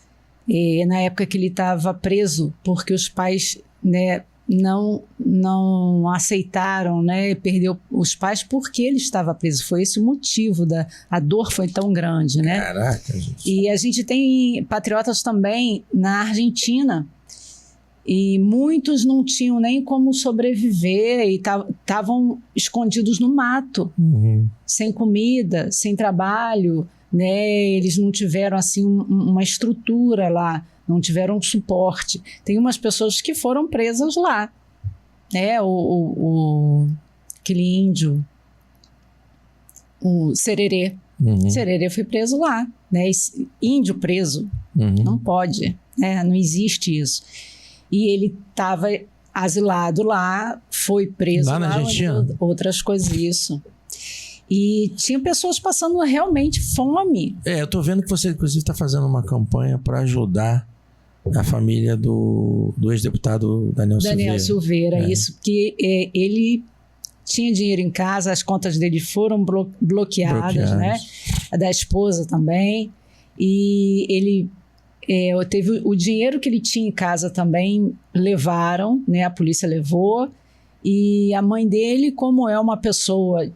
na época que ele estava preso, porque os pais, né, não aceitaram, né, perdeu os pais porque ele estava preso. Foi esse o motivo, a dor foi tão grande, né? Caraca, gente. E a gente tem patriotas também na Argentina, e muitos não tinham nem como sobreviver e estavam escondidos no mato, sem comida, sem trabalho, né? Eles não tiveram assim uma estrutura lá, não tiveram um suporte. Tem umas pessoas que foram presas lá, né? Aquele índio, o Sererê. Sererê foi preso lá, né? Esse índio preso, não pode, né? Não existe isso. E ele estava asilado lá, foi preso lá na Argentina. Outras coisas, isso. E tinha pessoas passando realmente fome. Eu tô vendo que você, inclusive, está fazendo uma campanha para ajudar a família do ex-deputado Daniel Silveira. Isso, porque ele tinha dinheiro em casa, as contas dele foram bloqueadas, né? A da esposa também. E ele teve o dinheiro que ele tinha em casa também, levaram, né? A polícia levou. E a mãe dele, como é uma pessoa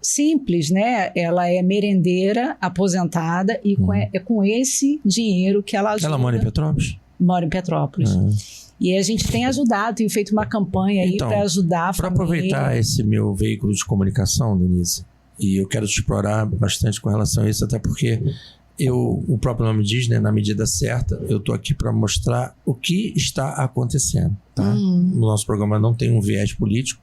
simples, né? Ela é merendeira, aposentada, e é com esse dinheiro que ela ajuda. Ela mora em Petrópolis? Mora em Petrópolis. E a gente tem ajudado, tem feito uma campanha aí para ajudar a família. Para aproveitar esse meu veículo de comunicação, Denise, e eu quero te explorar bastante com relação a isso, até porque o próprio nome diz, né, na medida certa, eu estou aqui para mostrar o que está acontecendo. Tá? O nosso programa não tem um viés político,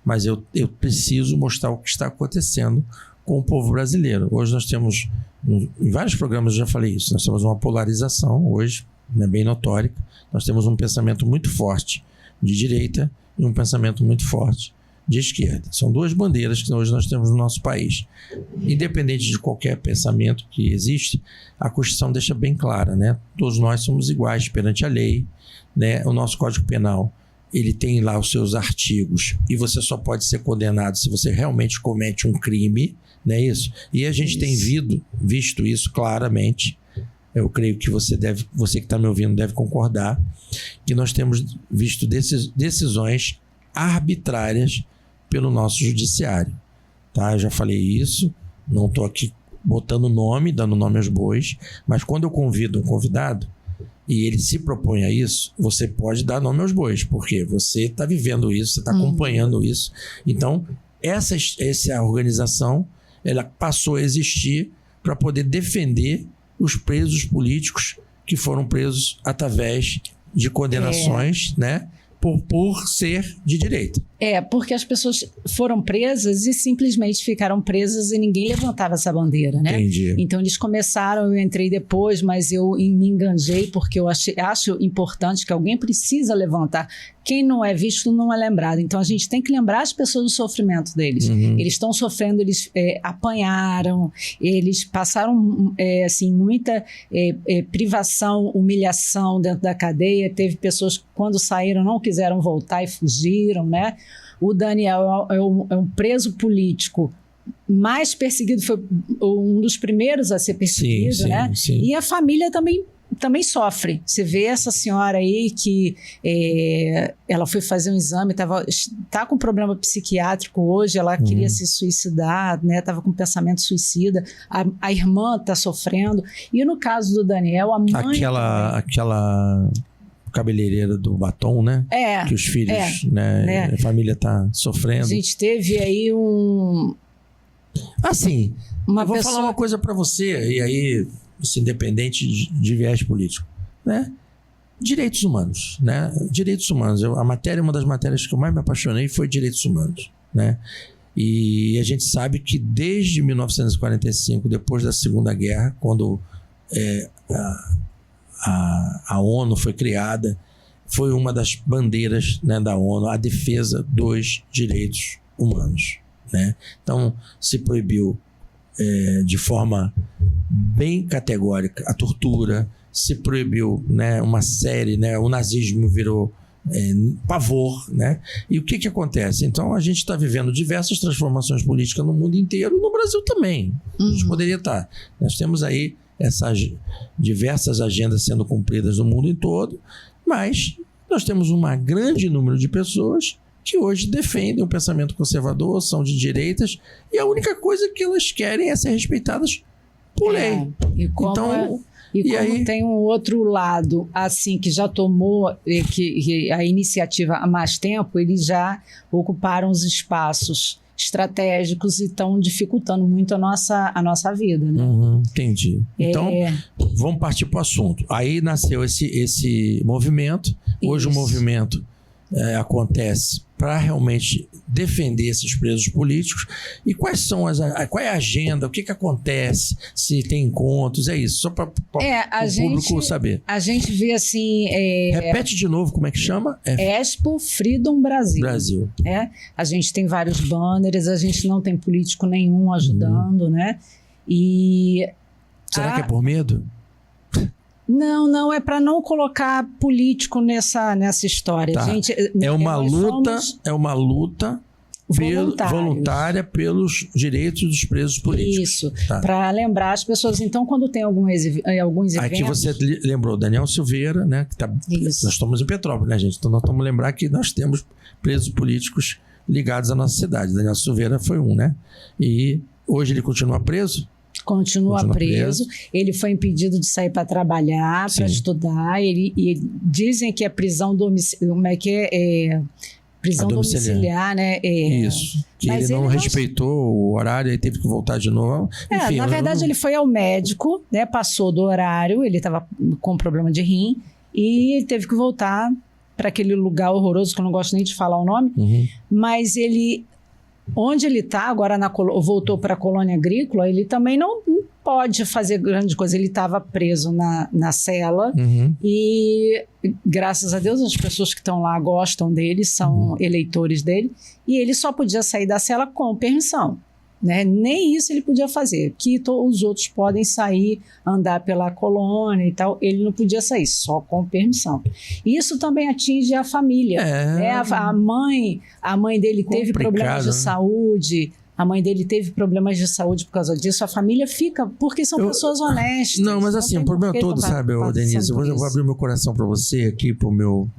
mas eu preciso mostrar o que está acontecendo com o povo brasileiro. Hoje nós temos, em vários programas eu já falei isso, nós temos uma polarização hoje, né, bem notória. Nós temos um pensamento muito forte de direita e um pensamento muito forte de esquerda. São duas bandeiras que hoje nós temos no nosso país. Independente de qualquer pensamento que existe, a Constituição deixa bem clara, né? Todos nós somos iguais perante a lei, né? O nosso Código Penal, ele tem lá os seus artigos e você só pode ser condenado se você realmente comete um crime, não é isso? E a gente tem visto isso claramente. Eu creio que você que está me ouvindo deve concordar, que nós temos visto decisões arbitrárias pelo nosso judiciário, tá? Eu já falei isso, não estou aqui botando nome, dando nome aos bois, mas quando eu convido um convidado e ele se propõe a isso, você pode dar nome aos bois, porque você está vivendo isso, você está acompanhando isso. Então, essa organização, ela passou a existir para poder defender os presos políticos que foram presos através de condenações, né? Por ser de direita. Porque as pessoas foram presas e simplesmente ficaram presas e ninguém levantava essa bandeira, né? Entendi. Então eles começaram, eu entrei depois, mas eu me enganjei porque eu acho importante que alguém precisa levantar. Quem não é visto não é lembrado. Então a gente tem que lembrar as pessoas do sofrimento deles. Eles estão sofrendo, eles apanharam, eles passaram assim, muita privação, humilhação dentro da cadeia. Teve pessoas que quando saíram não quiseram voltar e fugiram, né? O Daniel é um preso político mais perseguido, foi um dos primeiros a ser perseguido, né? Sim. E a família também sofre. Você vê essa senhora aí que ela foi fazer um exame, tá com problema psiquiátrico hoje, ela queria se suicidar, né? Tava com pensamento suicida, a irmã tá sofrendo, e no caso do Daniel, a mãe... Aquela cabeleireira do batom, né? Que os filhos, né? A família tá sofrendo. A gente teve aí assim, eu vou falar uma coisa para você, e aí, assim, independente de viés político, né? Direitos humanos, né? Direitos humanos. Uma das matérias que eu mais me apaixonei foi direitos humanos, né? E a gente sabe que desde 1945, depois da Segunda Guerra, quando a ONU foi criada, foi uma das bandeiras, né, da ONU, a defesa dos direitos humanos, né? Então, se proibiu de forma bem categórica a tortura, se proibiu, né, uma série, né, o nazismo virou pavor, né? E o que acontece? Então, a gente está vivendo diversas transformações políticas no mundo inteiro, no Brasil também. A gente poderia estar. Nós temos aí essas diversas agendas sendo cumpridas no mundo em todo, mas nós temos um grande número de pessoas que hoje defendem o pensamento conservador, são de direitas, e a única coisa que elas querem é ser respeitadas por lei. E como, então, como aí tem um outro lado, assim, que já tomou que a iniciativa há mais tempo, eles já ocuparam os espaços estratégicos e estão dificultando muito a nossa vida, né? Entendi. Então, vamos partir para o assunto. Aí nasceu esse movimento. Hoje o movimento acontece para realmente defender esses presos políticos. E qual é a agenda? O que acontece? Se tem encontros? É isso, só para o público saber. A gente vê assim... Repete de novo como é que chama? Expo Freedom Brasil. A gente tem vários banners, a gente não tem político nenhum ajudando, né? E... Será que é por medo? Não, é para não colocar político nessa história. Tá. Gente, é uma luta voluntária pelos direitos dos presos políticos. Isso, para lembrar as pessoas. Então, quando tem alguns eventos... Aqui você lembrou, Daniel Silveira, né? Que nós estamos em Petrópolis, né, gente? Então, nós estamos lembrar que nós temos presos políticos ligados à nossa cidade. Daniel Silveira foi um, né? E hoje ele continua preso? Continua preso. Ele foi impedido de sair para trabalhar, para estudar. E dizem que é prisão domiciliar. Como é que é? Prisão domiciliar, né? Isso. Que ele não respeitou o horário e teve que voltar de novo. Enfim, na verdade, ele foi ao médico, né? Passou do horário, ele estava com problema de rim e teve que voltar para aquele lugar horroroso, que eu não gosto nem de falar o nome. Mas ele... Onde ele está, agora voltou para a colônia agrícola, ele também não pode fazer grande coisa. Ele estava preso na cela e, graças a Deus, as pessoas que estão lá gostam dele, são eleitores dele, e ele só podia sair da cela com permissão. Né? Nem isso ele podia fazer. Que os outros podem sair, andar pela colônia e tal. Ele não podia sair, só com permissão. Isso também atinge a família. Né? A mãe dele teve problemas de saúde. A mãe dele teve problemas de saúde por causa disso. A família fica, porque são pessoas honestas. Não, mas assim, o problema todo, sabe, Denise, eu vou abrir meu coração para você aqui, pro meu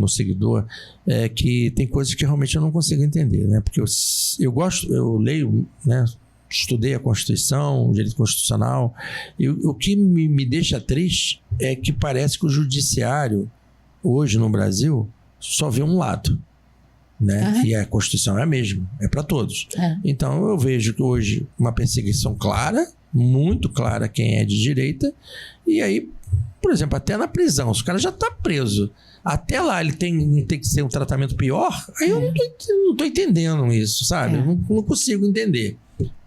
seguidor, é que tem coisas que realmente eu não consigo entender, né? Porque eu leio, né? Estudei a Constituição, o direito constitucional, e o que me deixa triste é que parece que o judiciário, hoje no Brasil, só vê um lado, né? E a Constituição é a mesma, é para todos. Então eu vejo que hoje uma perseguição clara, muito clara quem é de direita, e aí, por exemplo, até na prisão, se o cara já está preso, até lá ele tem que ser um tratamento pior, aí eu não tô entendendo isso, sabe? Eu não consigo entender.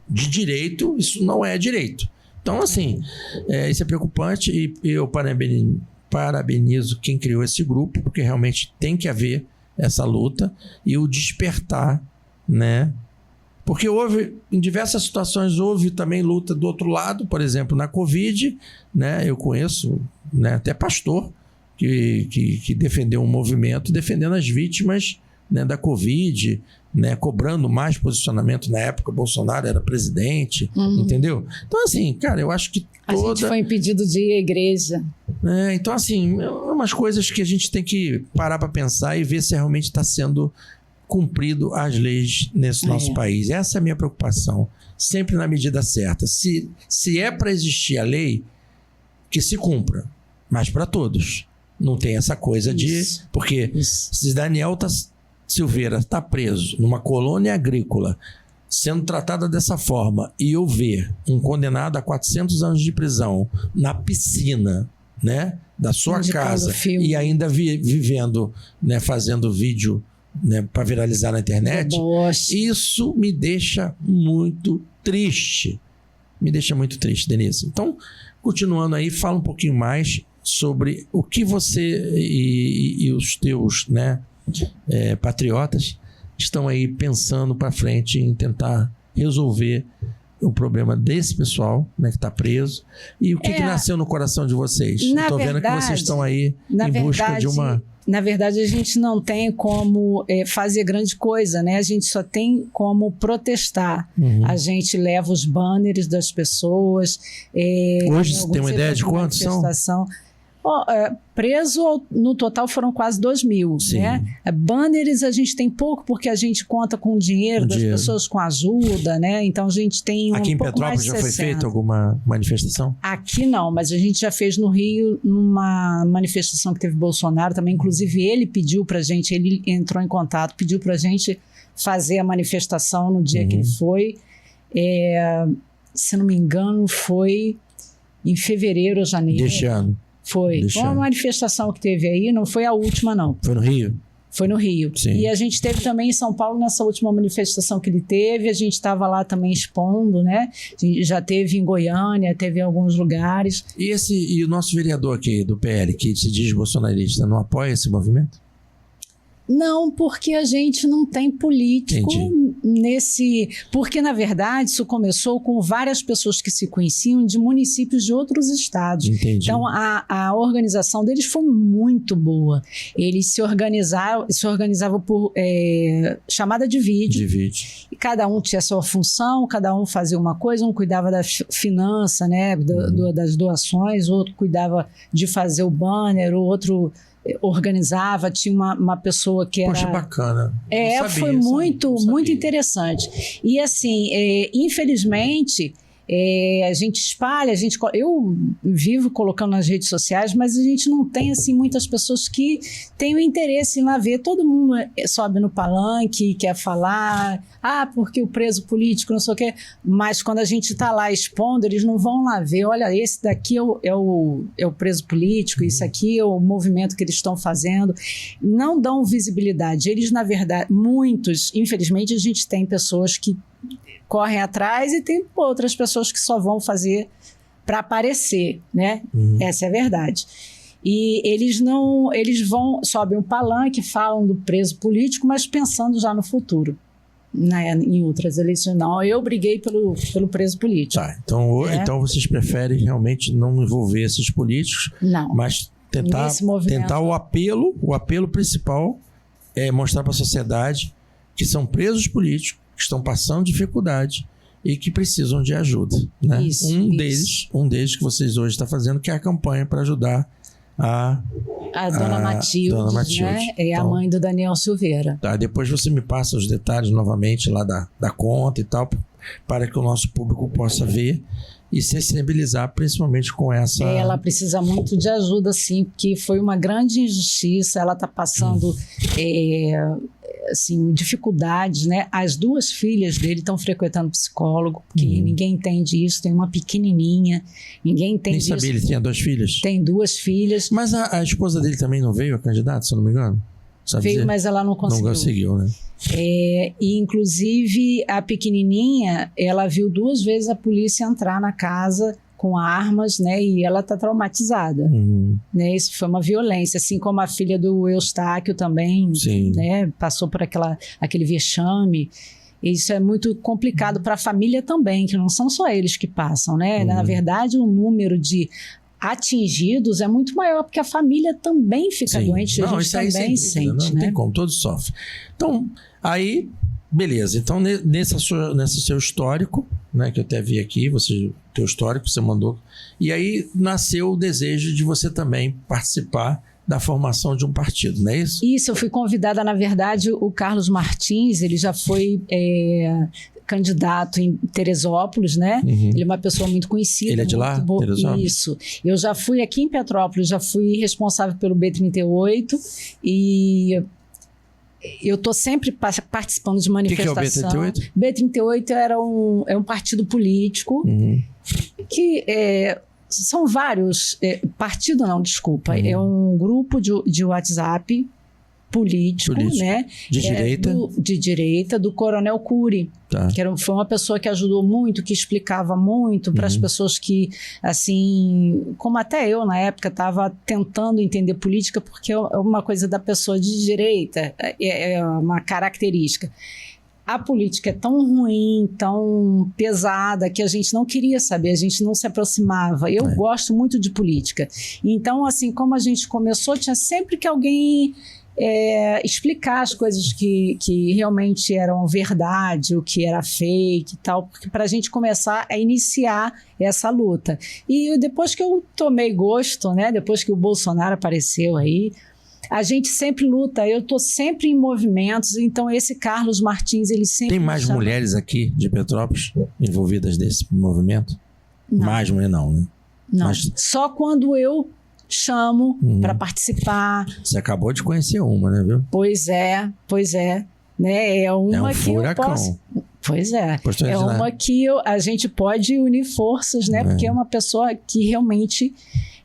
De direito, isso não é direito. Então, assim, isso é preocupante e eu parabenizo quem criou esse grupo, porque realmente tem que haver essa luta e o despertar, né? Porque em diversas situações houve também luta do outro lado, por exemplo, na Covid, né? Eu conheço, né, até pastor que defendeu um movimento defendendo as vítimas, né, da Covid, né, cobrando mais posicionamento. Na época o Bolsonaro era presidente, entendeu? Então, assim, cara, eu acho que a gente foi impedido de ir à igreja. Então, assim, umas coisas que a gente tem que parar para pensar e ver se realmente está sendo cumprido as leis nesse nosso país. Essa é a minha preocupação, sempre na medida certa. Se é para existir a lei, que se cumpra, mas para todos. Não tem essa coisa porque se Daniel Silveira está preso numa colônia agrícola, sendo tratada dessa forma, e eu ver um condenado a 400 anos de prisão na piscina, né, da sua casa, e ainda vivendo, né, fazendo vídeo, né, para viralizar na internet, isso me deixa muito triste. Me deixa muito triste, Denise. Então, continuando aí, fala um pouquinho mais sobre o que você e os teus, né, patriotas estão aí pensando para frente em tentar resolver o problema desse pessoal, né, que está preso, e o que nasceu no coração de vocês. Estou vendo que vocês estão aí em busca de uma... Na verdade, a gente não tem como fazer grande coisa, né? A gente só tem como protestar. A gente leva os banners das pessoas. Hoje você tem uma ideia de quantos são? Preso, no total, foram quase 2.000, Sim. né? Banners a gente tem pouco, porque a gente conta com o dinheiro das pessoas, com ajuda, né? Então a gente tem Aqui em pouco mais Petrópolis de já foi 60. feita alguma manifestação? Aqui não, mas a gente já fez no Rio, numa manifestação que teve Bolsonaro também. Inclusive, ele pediu pra gente, ele entrou em contato, pediu pra gente fazer a manifestação no dia que ele foi. Se não me engano, foi em fevereiro ou janeiro. Deste ano. Foi uma manifestação que teve aí, não foi a última, não. Foi no Rio? Foi no Rio. Sim. E a gente teve também em São Paulo, nessa última manifestação que ele teve, a gente estava lá também expondo, né? Já teve em Goiânia, teve em alguns lugares. E o nosso vereador aqui do PL, que se diz bolsonarista, não apoia esse movimento? Não, porque a gente não tem político nesse... Porque, na verdade, isso começou com várias pessoas que se conheciam de municípios de outros estados. Entendi. Então, a organização deles foi muito boa. Eles se organizavam por chamada de vídeo. E cada um tinha a sua função, cada um fazia uma coisa, um cuidava da finança, né, das doações, o outro cuidava de fazer o banner, o outro... organizava, tinha uma pessoa que era... Poxa, bacana. Foi muito interessante. E assim, infelizmente, a gente espalha, eu vivo colocando nas redes sociais, mas a gente não tem assim muitas pessoas que têm o interesse em lá ver. Todo mundo sobe no palanque, quer falar, porque o preso político, não sei o quê, mas quando a gente está lá expondo, eles não vão lá ver, olha, esse daqui é o preso político, isso aqui é o movimento que eles estão fazendo. Não dão visibilidade. Eles, na verdade, muitos, infelizmente, a gente tem pessoas que correm atrás e tem outras pessoas que só vão fazer para aparecer, né? Essa é a verdade. E eles sobem um palanque, falam do preso político, mas pensando já no futuro, né? Em outras eleições. Não, eu briguei pelo preso político. Tá, então vocês preferem realmente não envolver esses políticos, não, mas tentar o apelo principal é mostrar para a sociedade que são presos políticos, que estão passando dificuldade e que precisam de ajuda, né? Um deles que vocês hoje estão fazendo, que é a campanha para ajudar a Dona Matilde, né? É a mãe do Daniel Silveira. Tá, depois você me passa os detalhes novamente lá da conta e tal, para que o nosso público possa ver e se sensibilizar principalmente com essa... Ela precisa muito de ajuda, sim, porque foi uma grande injustiça, ela está passando... assim, dificuldades, né? As duas filhas dele estão frequentando psicólogo, porque ninguém entende isso. Tem uma pequenininha, ninguém entende isso. Nem sabia, ele tinha 2 filhas? Tem 2 filhas. Mas a esposa dele também não veio a candidata, se eu não me engano? Veio, mas ela não conseguiu. Não conseguiu, né? E, inclusive, a pequenininha, ela viu 2 vezes a polícia entrar na casa com armas, né? E ela está traumatizada. Né? Isso foi uma violência, assim como a filha do Eustáquio também, né? Passou por aquele vexame. Isso é muito complicado para a família também, que não são só eles que passam, né? Na verdade, o número de atingidos é muito maior, porque a família também fica doente, a gente também sente, não tem como, todos sofrem. Então, aí, beleza. Então, nesse seu histórico, né, que eu até vi aqui, teu histórico, você mandou, e aí nasceu o desejo de você também participar da formação de um partido, não é isso? Isso, eu fui convidada, na verdade, o Carlos Martins, ele já foi... candidato em Teresópolis, né? Ele é uma pessoa muito conhecida. Ele é de lá? Teresópolis? Isso. Eu já fui aqui em Petrópolis, já fui responsável pelo B38 e eu estou sempre participando de manifestação. O que é o B38? B38 é um partido político que são vários... partido não, desculpa. É um grupo de WhatsApp político, né? De direita? De direita, do Coronel Cury, que foi uma pessoa que ajudou muito, que explicava muito para as pessoas que, assim, como até eu na época estava tentando entender política, porque é uma coisa da pessoa de direita, é uma característica. A política é tão ruim, tão pesada, que a gente não queria saber, a gente não se aproximava. Eu gosto muito de política. Então, assim, como a gente começou, tinha sempre que alguém explicar as coisas que realmente eram verdade, o que era fake e tal, para a gente começar a iniciar essa luta. E depois que eu tomei gosto, né, depois que o Bolsonaro apareceu aí, a gente sempre luta, eu estou sempre em movimentos, então esse Carlos Martins, ele sempre... Tem mais mulheres aqui de Petrópolis envolvidas nesse movimento? Não. Mais mulher não, né? Não, Mas... só quando eu chamo para participar. Você acabou de conhecer uma, né, viu? Pois é, né? É uma que furacão. eu posso... Pois é, Postou é uma que a gente pode unir forças, né? Porque é uma pessoa que realmente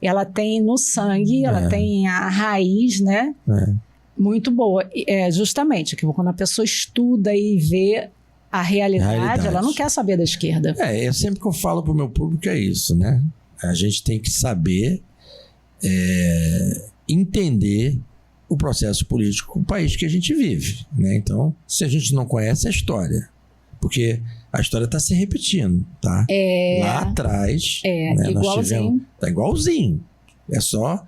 ela tem no sangue, ela tem a raiz, né? Muito boa. Justamente, que quando a pessoa estuda e vê a realidade, ela não quer saber da esquerda. Sempre que eu falo para o meu público é isso, né? A gente tem que saber entender o processo político do país que a gente vive, né? Então, se a gente não conhece a história, porque a história está se repetindo, tá? Lá atrás, né, igualzinho. Tá igualzinho. É só...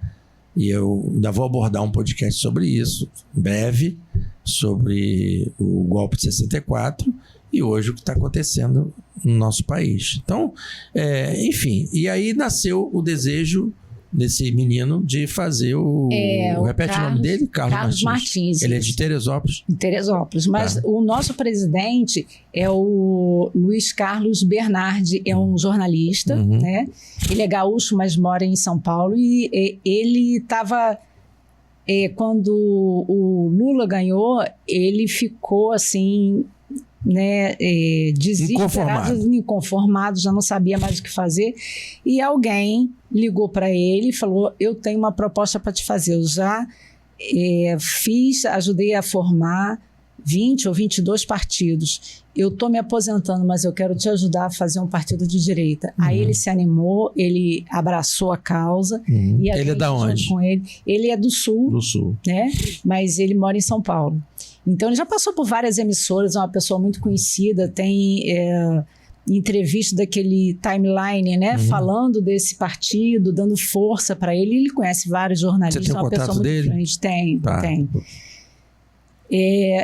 E eu ainda vou abordar um podcast sobre isso, breve, sobre o golpe de 64 e hoje o que está acontecendo no nosso país. Então, enfim, e aí nasceu o desejo desse menino de fazer repete o nome dele? Carlos Martins. Ele é de Teresópolis. Em Teresópolis. Mas o nosso presidente é o Luiz Carlos Bernardi, é um jornalista, né? Ele é gaúcho, mas mora em São Paulo. E ele estava... quando o Lula ganhou, ele ficou assim... né, desesperado, inconformado, já não sabia mais o que fazer, e alguém ligou para ele e falou: eu tenho uma proposta para te fazer, eu já ajudei a formar 20 ou 22 partidos, eu estou me aposentando, mas eu quero te ajudar a fazer um partido de direita. Aí ele se animou, ele abraçou a causa, e a ele é da onde? Com ele é do Sul, né? Mas ele mora em São Paulo. Então, ele já passou por várias emissoras, é uma pessoa muito conhecida, tem entrevista daquele Timeline, né? Falando desse partido, dando força para ele. Ele conhece vários jornalistas. Você tem o contato dele? Tem.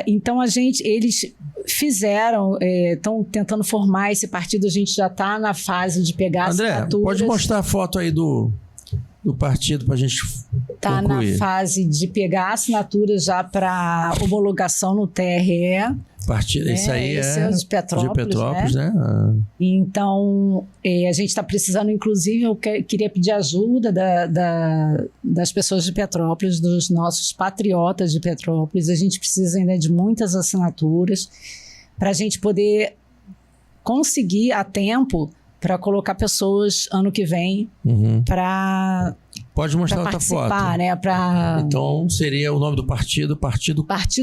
Então, eles fizeram, estão tentando formar esse partido, a gente já está na fase de pegar assinaturas. André, pode mostrar a foto aí do partido para a gente Está na concluir. fase de pegar assinaturas já para homologação no TRE. Partido, isso aí esse é o de Petrópolis, né? Então, a gente está precisando, inclusive, eu queria pedir ajuda das pessoas de Petrópolis, dos nossos patriotas de Petrópolis. A gente precisa ainda de muitas assinaturas para a gente poder conseguir a tempo para colocar pessoas ano que vem para... Pode mostrar outra foto. Né? Então, seria o nome do partido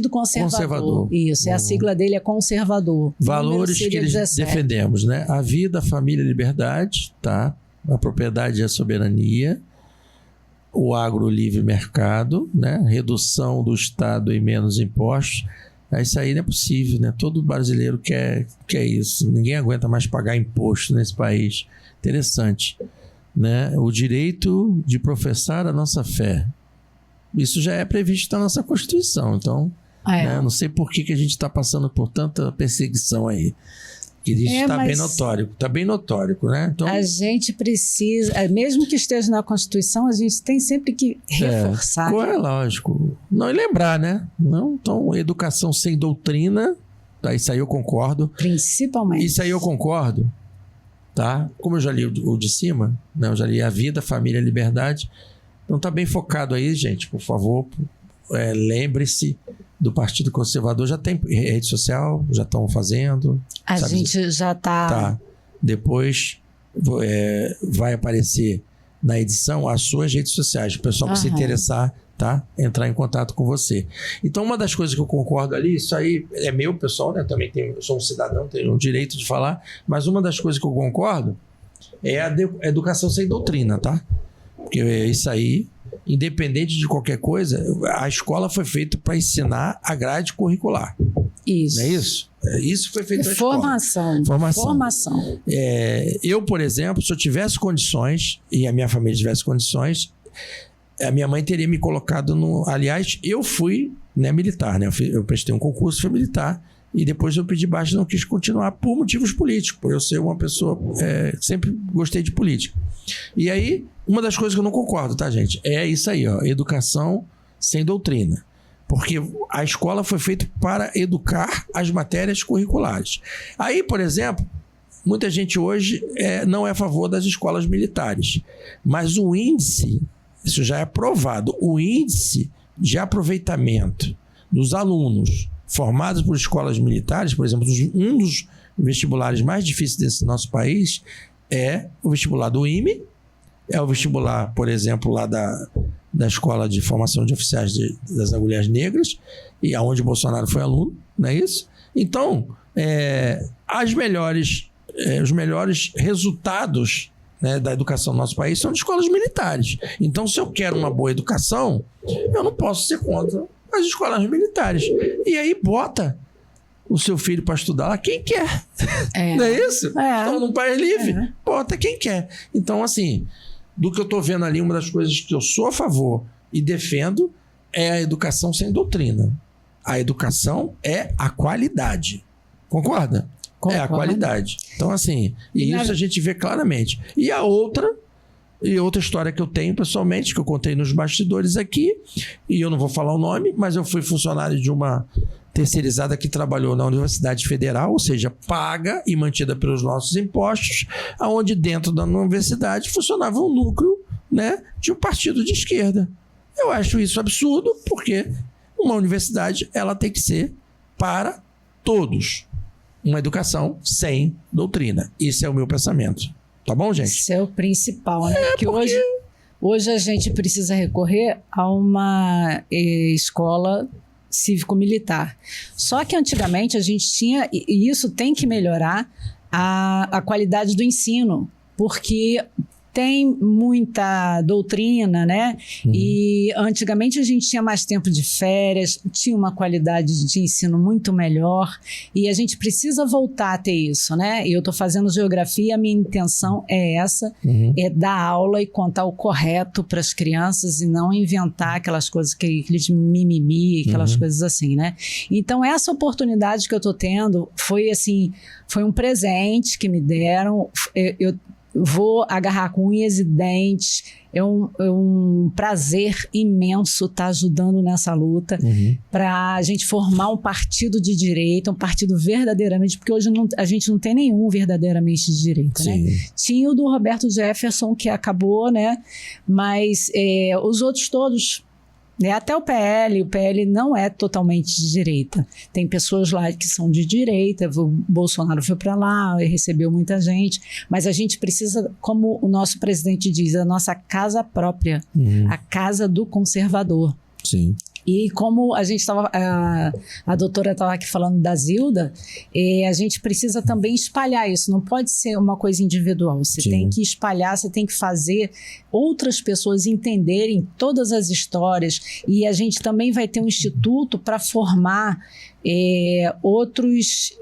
Conservador. Isso, a sigla dele é Conservador. Valores que eles defendemos, né? A vida, a família, a liberdade, tá? A propriedade e a soberania, o agro livre mercado, né? Redução do Estado e menos impostos. Isso aí não é possível, né? Todo brasileiro quer isso. Ninguém aguenta mais pagar imposto nesse país. Interessante. Né? O direito de professar a nossa fé. Isso já é previsto na nossa Constituição. Então, né? Não sei por que a gente está passando por tanta perseguição aí. Que isso está bem notório. Está bem notório, né? Então, a gente precisa, mesmo que esteja na Constituição, a gente tem sempre que reforçar. É lógico. Não, e lembrar, né? Não, então, educação sem doutrina, tá? Isso aí eu concordo. Principalmente. Isso aí eu concordo. Tá? Como eu já li o de cima, né? Eu já li a vida, a família, a liberdade. Então tá bem focado aí, gente. Por favor, lembre-se do Partido Conservador. Já tem rede social? Já estão fazendo? A gente já está... Tá. Depois vai aparecer na edição as suas redes sociais. O pessoal que se interessar, tá? Entrar em contato com você. Então, uma das coisas que eu concordo ali, isso aí é meu, pessoal, né? Também eu sou um cidadão, tenho o direito de falar, mas uma das coisas que eu concordo é a educação sem doutrina, tá? Porque isso aí, independente de qualquer coisa, a escola foi feita para ensinar a grade curricular. Isso. Não é isso? Isso foi feito na Formação. Eu, por exemplo, se eu tivesse condições, e a minha família tivesse condições, a minha mãe teria me colocado no... Aliás, eu fui, né, militar, né? Eu prestei um concurso, fui militar, e depois eu pedi baixa e não quis continuar por motivos políticos, por eu ser uma pessoa... sempre gostei de política. E aí, uma das coisas que eu não concordo, tá, gente? É isso aí, ó, educação sem doutrina. Porque a escola foi feita para educar as matérias curriculares. Aí, por exemplo, muita gente hoje não é a favor das escolas militares. Mas o índice, isso já é provado, o índice de aproveitamento dos alunos formados por escolas militares, por exemplo, um dos vestibulares mais difíceis desse nosso país é o vestibular do IME, é o vestibular, por exemplo, lá da Escola de Formação de Oficiais das Agulhas Negras, e aonde o Bolsonaro foi aluno, não é isso? Então, os melhores resultados, né, da educação no nosso país são de escolas militares. Então, se eu quero uma boa educação, eu não posso ser contra as escolas militares. E aí bota o seu filho para estudar lá quem quer. Não é isso? Então, num país livre, bota quem quer. Então, assim, do que eu estou vendo ali, uma das coisas que eu sou a favor e defendo é a educação sem doutrina. A educação é a qualidade. Concorda? É a qualidade. Então, assim, isso a gente vê claramente. E outra história que eu tenho pessoalmente, que eu contei nos bastidores aqui, e eu não vou falar o nome, mas eu fui funcionário de uma terceirizada que trabalhou na Universidade Federal, ou seja, paga e mantida pelos nossos impostos, onde dentro da universidade funcionava um núcleo, né, de um partido de esquerda. Eu acho isso absurdo, porque uma universidade ela tem que ser para todos. Uma educação sem doutrina. Isso é o meu pensamento. Tá bom, gente? Isso é o principal, né? Porque hoje a gente precisa recorrer a uma escola cívico-militar. Só que antigamente a gente tinha, e isso tem que melhorar, a qualidade do ensino, porque tem muita doutrina, né? E antigamente a gente tinha mais tempo de férias, tinha uma qualidade de ensino muito melhor, e a gente precisa voltar a ter isso, né? Eu estou fazendo geografia, a minha intenção é essa, é dar aula e contar o correto para as crianças e não inventar aquelas coisas, aqueles mimimi, aquelas coisas assim, né? Então essa oportunidade que eu estou tendo foi assim, foi um presente que me deram. Eu vou agarrar com unhas e dentes. É um prazer imenso estar ajudando nessa luta para a gente formar um partido de direita, um partido verdadeiramente, porque hoje a gente não tem nenhum verdadeiramente de direita, né? Tinha o do Roberto Jefferson, que acabou, né? Mas os outros todos... Até o PL não é totalmente de direita. Tem pessoas lá que são de direita, o Bolsonaro foi para lá, recebeu muita gente, mas a gente precisa, como o nosso presidente diz, a nossa casa própria, a casa do conservador. Sim. E como a gente estava, a doutora estava aqui falando da Zilda, a gente precisa também espalhar isso, não pode ser uma coisa individual, você tem que espalhar, você tem que fazer outras pessoas entenderem todas as histórias, e a gente também vai ter um instituto para formar outros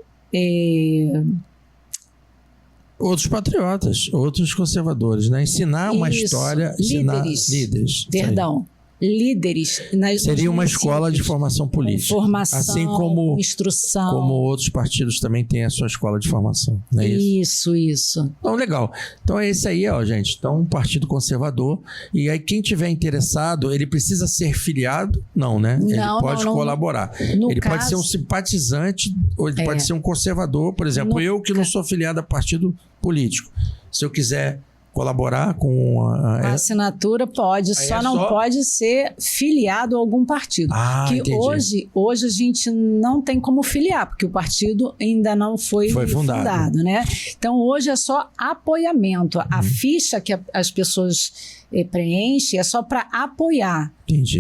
patriotas, outros conservadores, né? Ensinar uma história, ensinar líderes. Perdão. Líderes. Seria uma escola de formação política. Formação, assim como instrução. Como outros partidos também têm a sua escola de formação. Não é isso? Isso. Então, legal. Então, é esse aí, ó, gente. Então, um partido conservador. E aí, quem tiver interessado, ele precisa ser filiado? Não, né? Ele pode colaborar. Ele pode ser um simpatizante ou ele pode ser um conservador. Por exemplo, eu que não sou filiado a partido político. Se eu quiser colaborar com a assinatura pode, não pode ser filiado a algum partido. Que entendi. hoje a gente não tem como filiar, porque o partido ainda não foi fundado, né? Então hoje é só apoiamento. A ficha que as pessoas preenchem é só para apoiar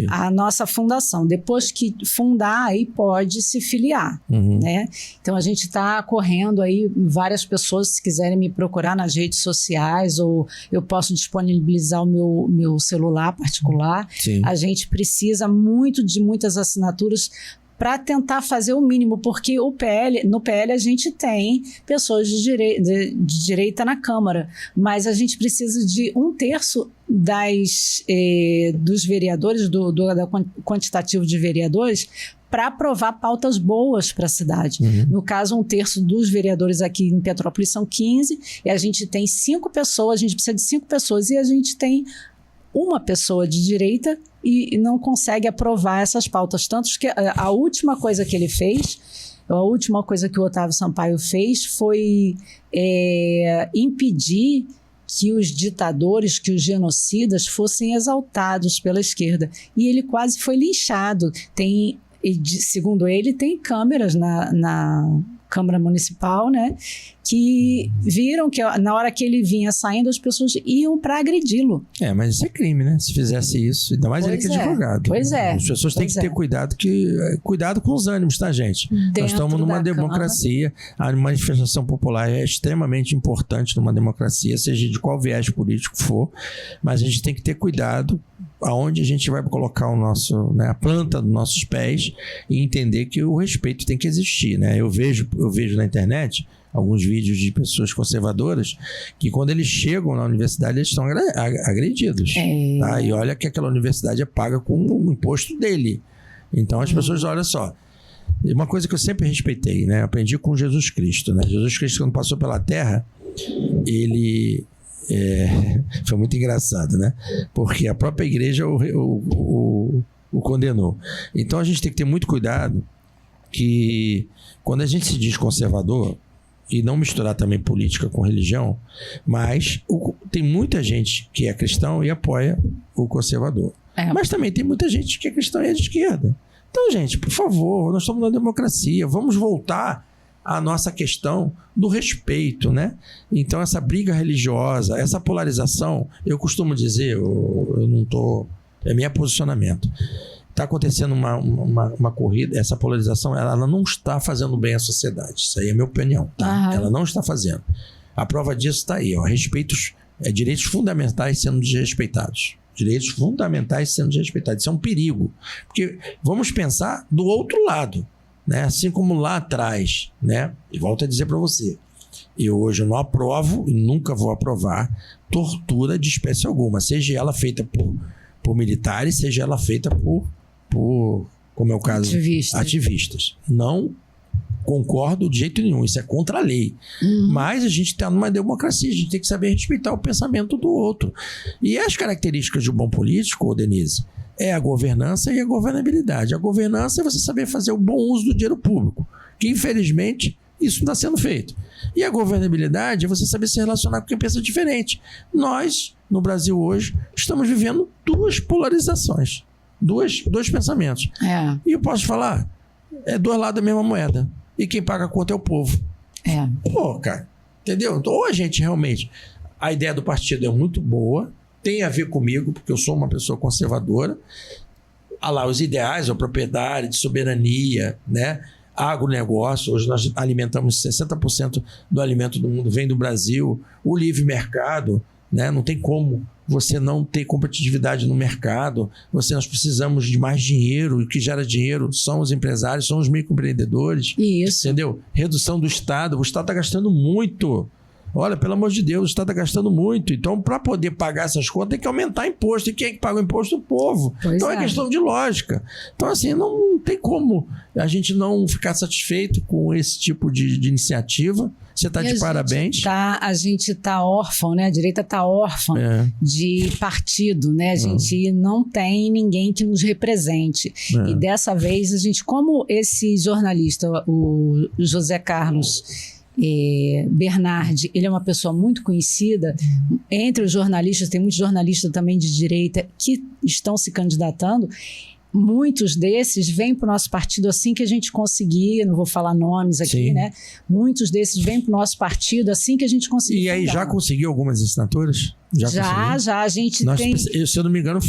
a nossa fundação. Depois que fundar, aí pode se filiar, né? Então a gente está correndo aí, várias pessoas, se quiserem me procurar nas redes sociais, ou eu posso disponibilizar o meu celular particular. A gente precisa de muitas assinaturas para tentar fazer o mínimo, porque no PL a gente tem pessoas de direita na Câmara, mas a gente precisa de 1/3 dos vereadores, do quantitativo de vereadores, para aprovar pautas boas para a cidade. No caso, 1/3 dos vereadores aqui em Petrópolis são 15, e a gente tem 5 pessoas, a gente precisa de 5 pessoas, e a gente tem uma pessoa de direita e não consegue aprovar essas pautas. Tanto que a última coisa que ele fez, a última coisa que o Otávio Sampaio fez foi impedir que os ditadores, que os genocidas fossem exaltados pela esquerda. E ele quase foi linchado. Segundo ele, tem câmeras na Câmara Municipal, né, que viram que na hora que ele vinha saindo, as pessoas iam para agredi-lo. Mas isso é crime, né? Se fizesse isso, ainda mais ele que é advogado. Pois é. As pessoas têm que ter cuidado com os ânimos, tá, gente? Nós estamos numa democracia, a manifestação popular é extremamente importante numa democracia, seja de qual viés político for, mas a gente tem que ter cuidado aonde a gente vai colocar a planta dos nossos pés e entender que o respeito tem que existir, né? Eu vejo na internet alguns vídeos de pessoas conservadoras que quando eles chegam na universidade eles estão agredidos, tá? E olha que aquela universidade é paga com o imposto dele. Então as pessoas, olha só, uma coisa que eu sempre respeitei, né? Eu aprendi com Jesus Cristo, né? Jesus Cristo, quando passou pela Terra, ele... foi muito engraçado, né? Porque a própria igreja o condenou. Então a gente tem que ter muito cuidado que quando a gente se diz conservador, e não misturar também política com religião, mas tem muita gente que é cristão e apoia o conservador. Mas também tem muita gente que é cristão e é de esquerda. Então, gente, por favor, nós estamos na democracia, vamos voltar à nossa questão do respeito, né? Então, essa briga religiosa, essa polarização, eu costumo dizer, eu não estou... É meu posicionamento. Está acontecendo uma corrida, essa polarização, ela não está fazendo bem à sociedade. Isso aí é a minha opinião, tá? Ela não está fazendo. A prova disso está aí, ó, direitos fundamentais sendo desrespeitados. Direitos fundamentais sendo desrespeitados. Isso é um perigo. Porque vamos pensar do outro lado, né? Assim como lá atrás, né? E volto a dizer para você, hoje eu não aprovo e nunca vou aprovar tortura de espécie alguma, seja ela feita por militares, seja ela feita por como é o caso, ativistas. Não concordo de jeito nenhum, isso é contra a lei. Mas a gente está numa democracia, a gente tem que saber respeitar o pensamento do outro. E as características de um bom político, Denise, é a governança e a governabilidade. A governança é você saber fazer o bom uso do dinheiro público, que infelizmente isso não está sendo feito. E a governabilidade é você saber se relacionar com quem pensa diferente. Nós, no Brasil hoje, estamos vivendo duas polarizações. Dois pensamentos. E eu posso falar, é dois lados da mesma moeda. E quem paga a conta é o povo. Pô, cara, entendeu? Então, ou a gente realmente... A ideia do partido é muito boa, tem a ver comigo, porque eu sou uma pessoa conservadora. Os ideais, a propriedade, de soberania, né? Agronegócio, hoje nós alimentamos 60% do alimento do mundo vem do Brasil. O livre mercado, né? Não tem como você não ter competitividade no mercado. Nós precisamos de mais dinheiro, e o que gera dinheiro são os empresários, são os microempreendedores. Isso. Entendeu? Redução do Estado. O Estado está gastando muito. Olha, pelo amor de Deus, o Estado está gastando muito. Então, para poder pagar essas contas, tem que aumentar imposto. E quem é que paga o imposto? O povo. Então, é questão de lógica. Então, assim, não tem como a gente não ficar satisfeito com esse tipo de iniciativa. Você está de parabéns. A gente está órfão, né? A direita está órfã de partido, né? A gente não tem ninguém que nos represente. E dessa vez, a gente, como esse jornalista, o José Carlos Bernardi, ele é uma pessoa muito conhecida entre os jornalistas, tem muitos jornalistas também de direita que estão se candidatando. Muitos desses vêm para o nosso partido assim que a gente conseguir, não vou falar nomes aqui, né? Muitos desses vêm para o nosso partido assim que a gente conseguir. E aí, já conseguiu algumas assinaturas? Já, a gente tem... Se eu não me engano,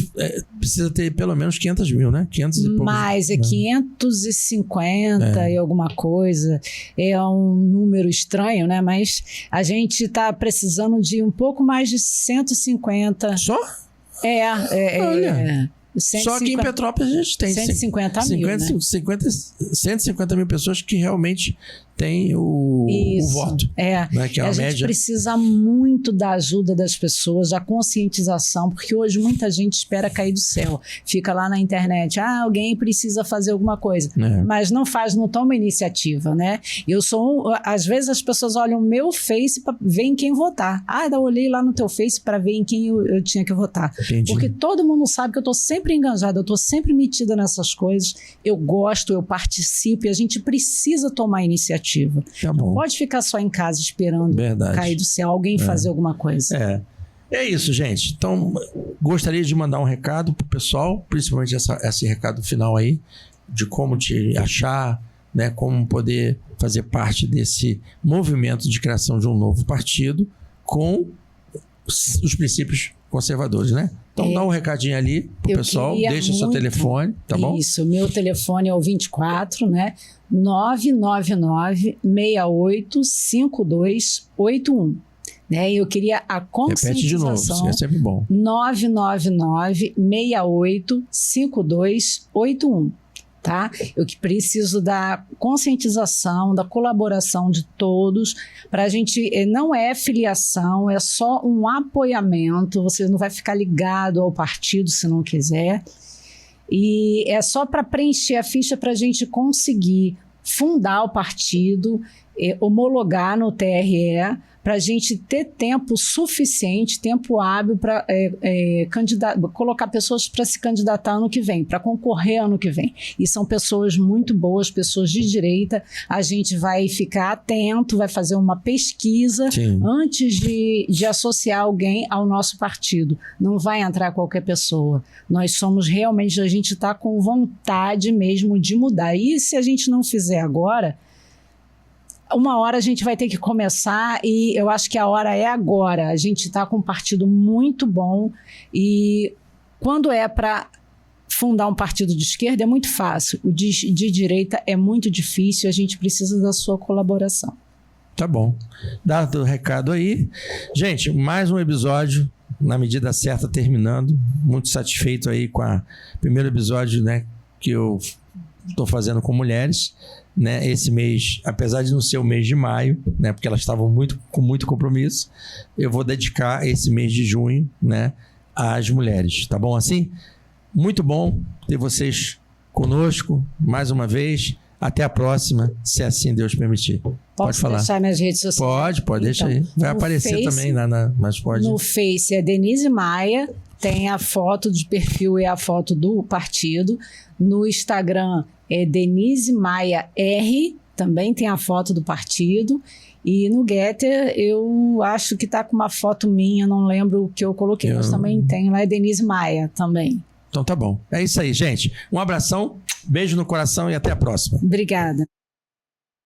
precisa ter pelo menos 500 mil, né? 500 e poucos. Mais, 550 e alguma coisa. É um número estranho, né? Mas a gente está precisando de um pouco mais de 150. Só? Olha. Só que em Petrópolis a gente tem 150 mil, né? 150 mil pessoas que realmente têm o voto. Né? Que é a gente média. precisa muito da ajuda das pessoas, da conscientização, porque hoje muita gente espera cair do céu. Fica lá na internet, alguém precisa fazer alguma coisa. Mas não faz, não toma iniciativa, né? Às vezes as pessoas olham o meu Face para ver em quem votar. Eu olhei lá no teu Face para ver em quem eu tinha que votar. Entendi. Porque todo mundo sabe que eu estou sempre enganjada, eu estou sempre metida nessas coisas, eu gosto, eu participo e a gente precisa tomar iniciativa. Tá bom. Não pode ficar só em casa esperando cair do céu, alguém fazer alguma coisa. É isso, gente. Então, gostaria de mandar um recado pro pessoal, principalmente esse recado final aí, de como te achar, né, como poder fazer parte desse movimento de criação de um novo partido com os princípios conservadores, né? Então dá um recadinho ali pro pessoal, deixa o seu telefone, tá bom? Isso, meu telefone é o 24, né? 999-685281. Né? Eu queria a conscientização. Repete de novo, isso é sempre bom. 999-685281. Tá? Eu que preciso da conscientização, da colaboração de todos, para a gente, não é filiação, é só um apoiamento, você não vai ficar ligado ao partido se não quiser, e é só para preencher a ficha para a gente conseguir fundar o partido, homologar no TRE, para a gente ter tempo suficiente, tempo hábil para colocar pessoas para se candidatar ano que vem, para concorrer ano que vem. E são pessoas muito boas, pessoas de direita. A gente vai ficar atento, vai fazer uma pesquisa antes de associar alguém ao nosso partido. Não vai entrar qualquer pessoa. Nós somos realmente, a gente está com vontade mesmo de mudar. E se a gente não fizer agora, uma hora a gente vai ter que começar e eu acho que a hora é agora. A gente está com um partido muito bom e quando é para fundar um partido de esquerda é muito fácil. O de direita é muito difícil, a gente precisa da sua colaboração. Tá bom. Dado o recado aí. Gente, mais um episódio na medida certa terminando. Muito satisfeito aí com o primeiro episódio, né, que eu estou fazendo com mulheres. Né, esse mês, apesar de não ser o mês de maio, né, porque elas estavam com muito compromisso, eu vou dedicar esse mês de junho, né, às mulheres. Tá bom assim? Muito bom ter vocês conosco mais uma vez. Até a próxima, se assim Deus permitir. Pode falar. Deixar minhas redes sociais? Pode, deixa aí. Vai aparecer Face, também mas pode. No Face é Denise Maia, tem a foto de perfil e a foto do partido. No Instagram é Denise Maia R, também tem a foto do partido. E no Getter eu acho que tá com uma foto minha, não lembro o que eu coloquei, mas também tem lá, é Denise Maia também. Então tá bom. É isso aí, gente. Um abração, beijo no coração e até a próxima. Obrigada.